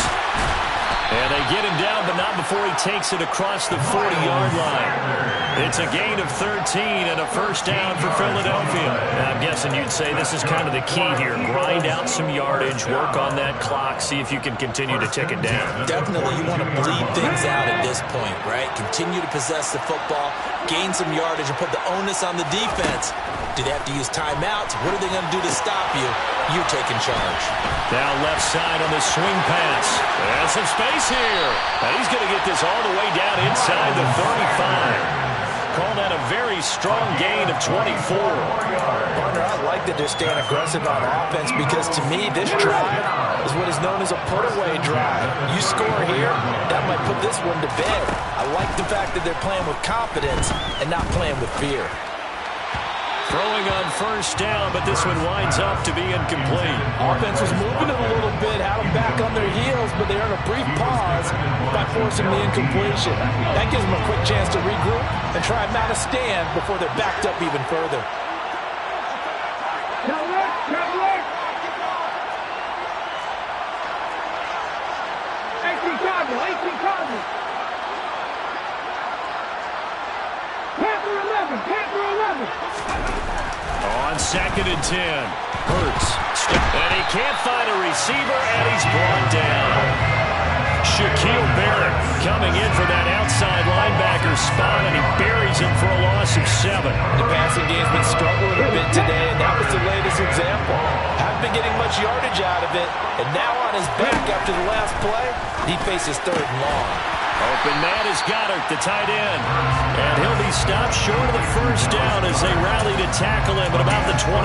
And they get him down, but not before he takes it across the 40-yard line. It's a gain of 13 and a 1st down for Philadelphia. I'm guessing you'd say this is kind of the key here. Grind out some yardage, work on that clock, see if you can continue to tick it down. Definitely you want to bleed things out at this point, right? Continue to possess the football, gain some yardage, and put the onus on the defense. Do they have to use timeouts? What are they going to do to stop you? You taking charge. Now left side on the swing pass. And some space here. And he's going to get this all the way down inside the 35. Call that a very strong gain of 24. Partner, I like that they're staying aggressive on offense because to me, this drive is what is known as a put-away drive. You score here, that might put this one to bed. I like the fact that they're playing with confidence and not playing with fear. Throwing on 1st down, but this one winds up to be incomplete. Offense was moving it a little bit, had them back on their heels, but they earned a brief pause by forcing the incompletion. That gives them a quick chance to regroup and try and mount a stand before they're backed up even further. On 2nd and 10, Hurts. And he can't find a receiver, and he's brought down. Shaquille Barrett coming in for that outside linebacker spot, and he buries him for a loss of 7. The passing game's been struggling a bit today, and that was the latest example. Haven't been getting much yardage out of it, and now on his back after the last play, he faces 3rd and long. Open man is Goddard, the tight end. And he'll be stopped short of the 1st down as they rally to tackle him at about the 28.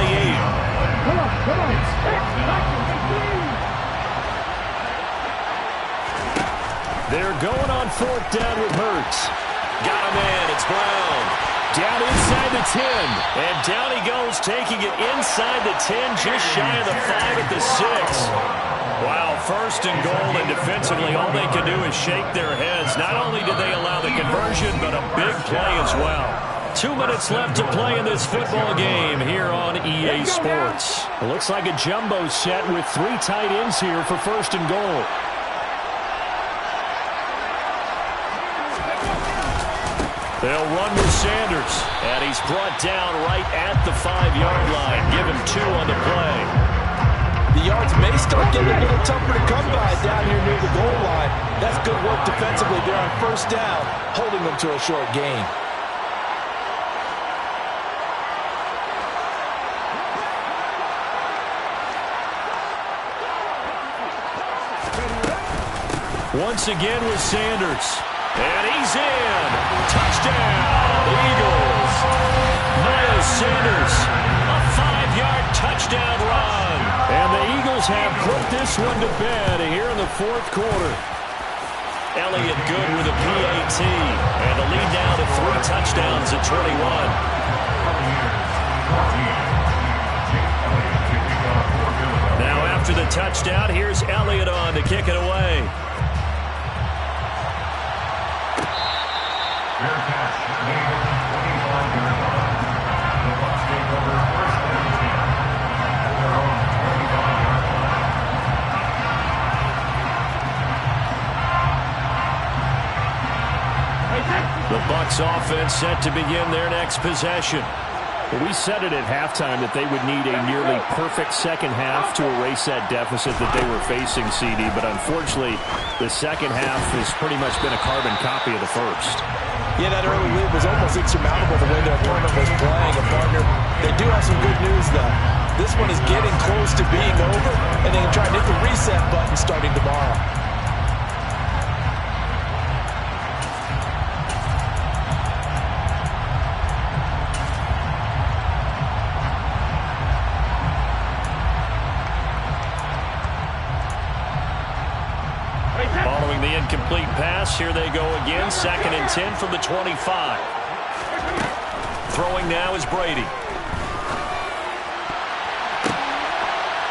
They're going on 4th down with Hurts. Got him in. It's Brown. Down inside the 10. And down he goes, taking it inside the 10, just shy of the 5 at the 6. Wow, 1st and goal, and defensively all they can do is shake their heads. Not only did they allow the conversion, but a big play as well. 2 minutes left to play in this football game here on EA Sports. It looks like a jumbo set with 3 tight ends here for 1st and goal. They'll run with Sanders, and he's brought down right at the 5-yard line. Give him 2 on the play. The yards may start getting a little tougher to come by down here near the goal line. That's good work defensively. They're on 1st down, holding them to a short gain. Once again with Sanders. And he's in. Touchdown, Eagles. Miles Sanders, a 5-yard touchdown run. And the Eagles have put this one to bed here in the fourth quarter. Elliott good with a PAT. And the lead now to 3 touchdowns at 21. Now after the touchdown, here's Elliott on to kick it away. Fair catch made at the 25-yard line. The Bucs take over first and 10 at their own 25-yard line. The Bucs offense set to begin their next possession. We said it at halftime that they would need a nearly perfect second half to erase that deficit that they were facing, CD. But unfortunately, the second half has pretty much been a carbon copy of the first. Yeah, that early lead was almost insurmountable the way their opponent was playing. And, partner, they do have some good news, though. This one is getting close to being over, and they can try and hit the reset button starting tomorrow. Following the incomplete pass, here they go again. 2nd and 10 from the 25. Throwing now is Brady.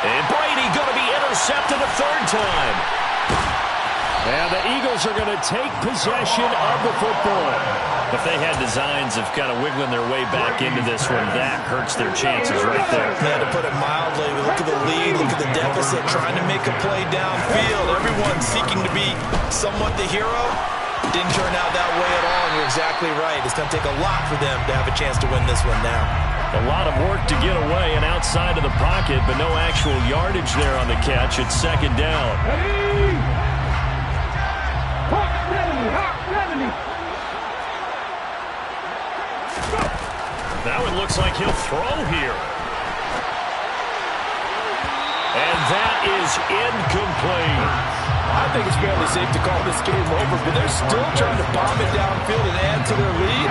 And Brady going to be intercepted a 3rd time. And the Eagles are going to take possession of the football. If they had designs of kind of wiggling their way back into this one, that hurts their chances right there. Yeah, to put it mildly, look at the lead, look at the deficit, trying to make a play downfield. Everyone seeking to be somewhat the hero. Didn't turn out that way at all, and you're exactly right. It's going to take a lot for them to have a chance to win this one now. A lot of work to get away and outside of the pocket, but no actual yardage there on the catch. It's 2nd down. Ready? Hawk 70. Now it looks like he'll throw here. And that is incomplete. I think it's fairly safe to call this game over, but they're still trying to bomb it downfield and add to their lead.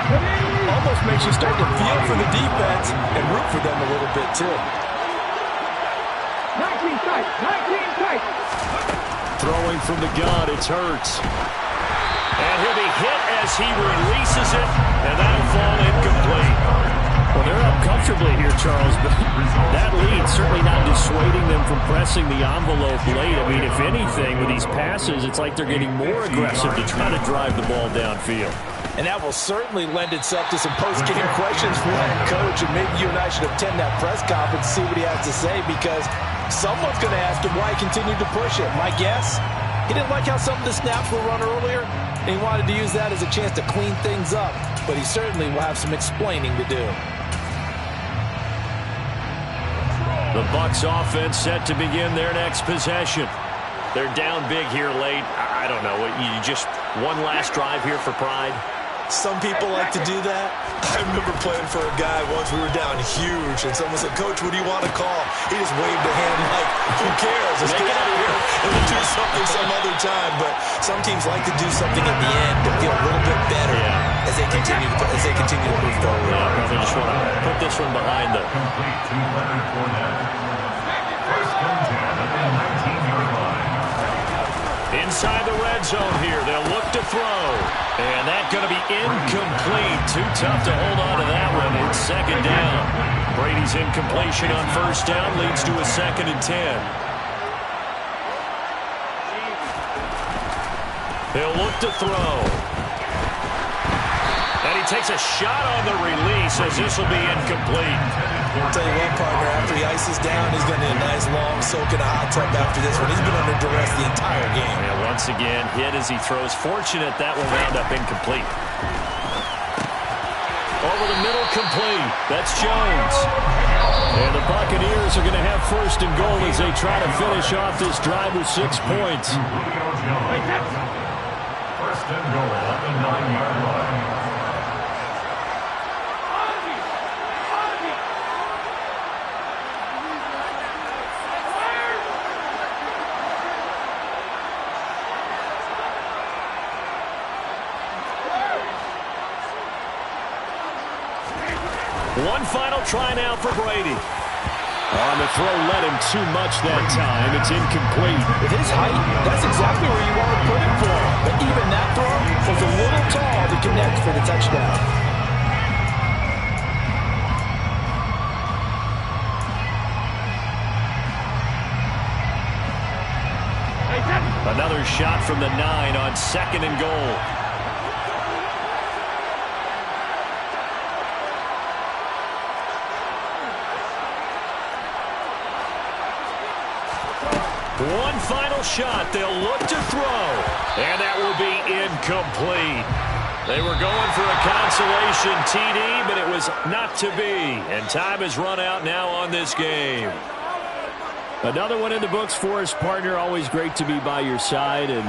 Almost makes you start to feel for the defense and root for them a little bit, too. 19 tight. Throwing from the gun, it's Hurts. And he'll be hit as he releases it, and that'll fall incomplete. Well, they're up comfortably here, Charles, but that lead certainly not dissuading them from pressing the envelope late. I mean, if anything, with these passes, it's like they're getting more aggressive to try to drive the ball downfield. And that will certainly lend itself to some post-game questions for the head coach, and maybe you and I should attend that press conference and see what he has to say, because someone's going to ask him why he continued to push it. My guess, he didn't like how some of the snaps were run earlier, and he wanted to use that as a chance to clean things up, but he certainly will have some explaining to do. The Bucs offense set to begin their next possession. They're down big here late. I don't know. You just one last drive here for pride? Some people like to do that. I remember playing for a guy once. We were down huge, and someone said, "Coach, what do you want to call?" He just waved a hand like, "Who cares? Let's get out of here and we'll do something some other time." But some teams like to do something at the end to feel a little bit better as they continue to move forward. Yeah, probably just want to put this one behind them. Complete to Leonard Fournette. 1st and 10 at the 19-yard line. Inside the red zone here, they'll look to throw. And that's going to be incomplete. Too tough to hold on to that one. It's 2nd down. Brady's incompletion on 1st down leads to a 2nd and 10. He'll look to throw. And he takes a shot on the release as this will be incomplete. I'll tell you what, partner, after he ices down, he's going to need a nice long soak in a hot tub after this one. He's been under duress the entire game. And once again, hit as he throws. Fortunate that will round up incomplete. Over the middle, complete. That's Jones. And the Buccaneers are going to have 1st and goal as they try to finish off this drive with 6 points. 1st and goal at the 9-yard line. One final try now for Brady. On the throw, led him too much that time. It's incomplete. With his height, that's exactly where you want to put it for him. But even that throw was a little tall to connect for the touchdown. Another shot from the 9 on 2nd and goal. One final shot. They'll look to throw. And that will be incomplete. They were going for a consolation TD, but it was not to be. And time has run out now on this game. Another one in the books for his partner. Always great to be by your side. And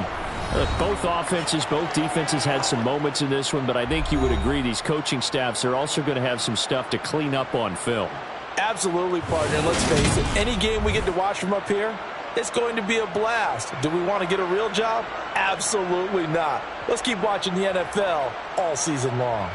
both offenses, both defenses had some moments in this one, but I think you would agree these coaching staffs are also going to have some stuff to clean up on film. Absolutely, partner. Let's face it, any game we get to watch from up here, it's going to be a blast. Do we want to get a real job? Absolutely not. Let's keep watching the NFL all season long.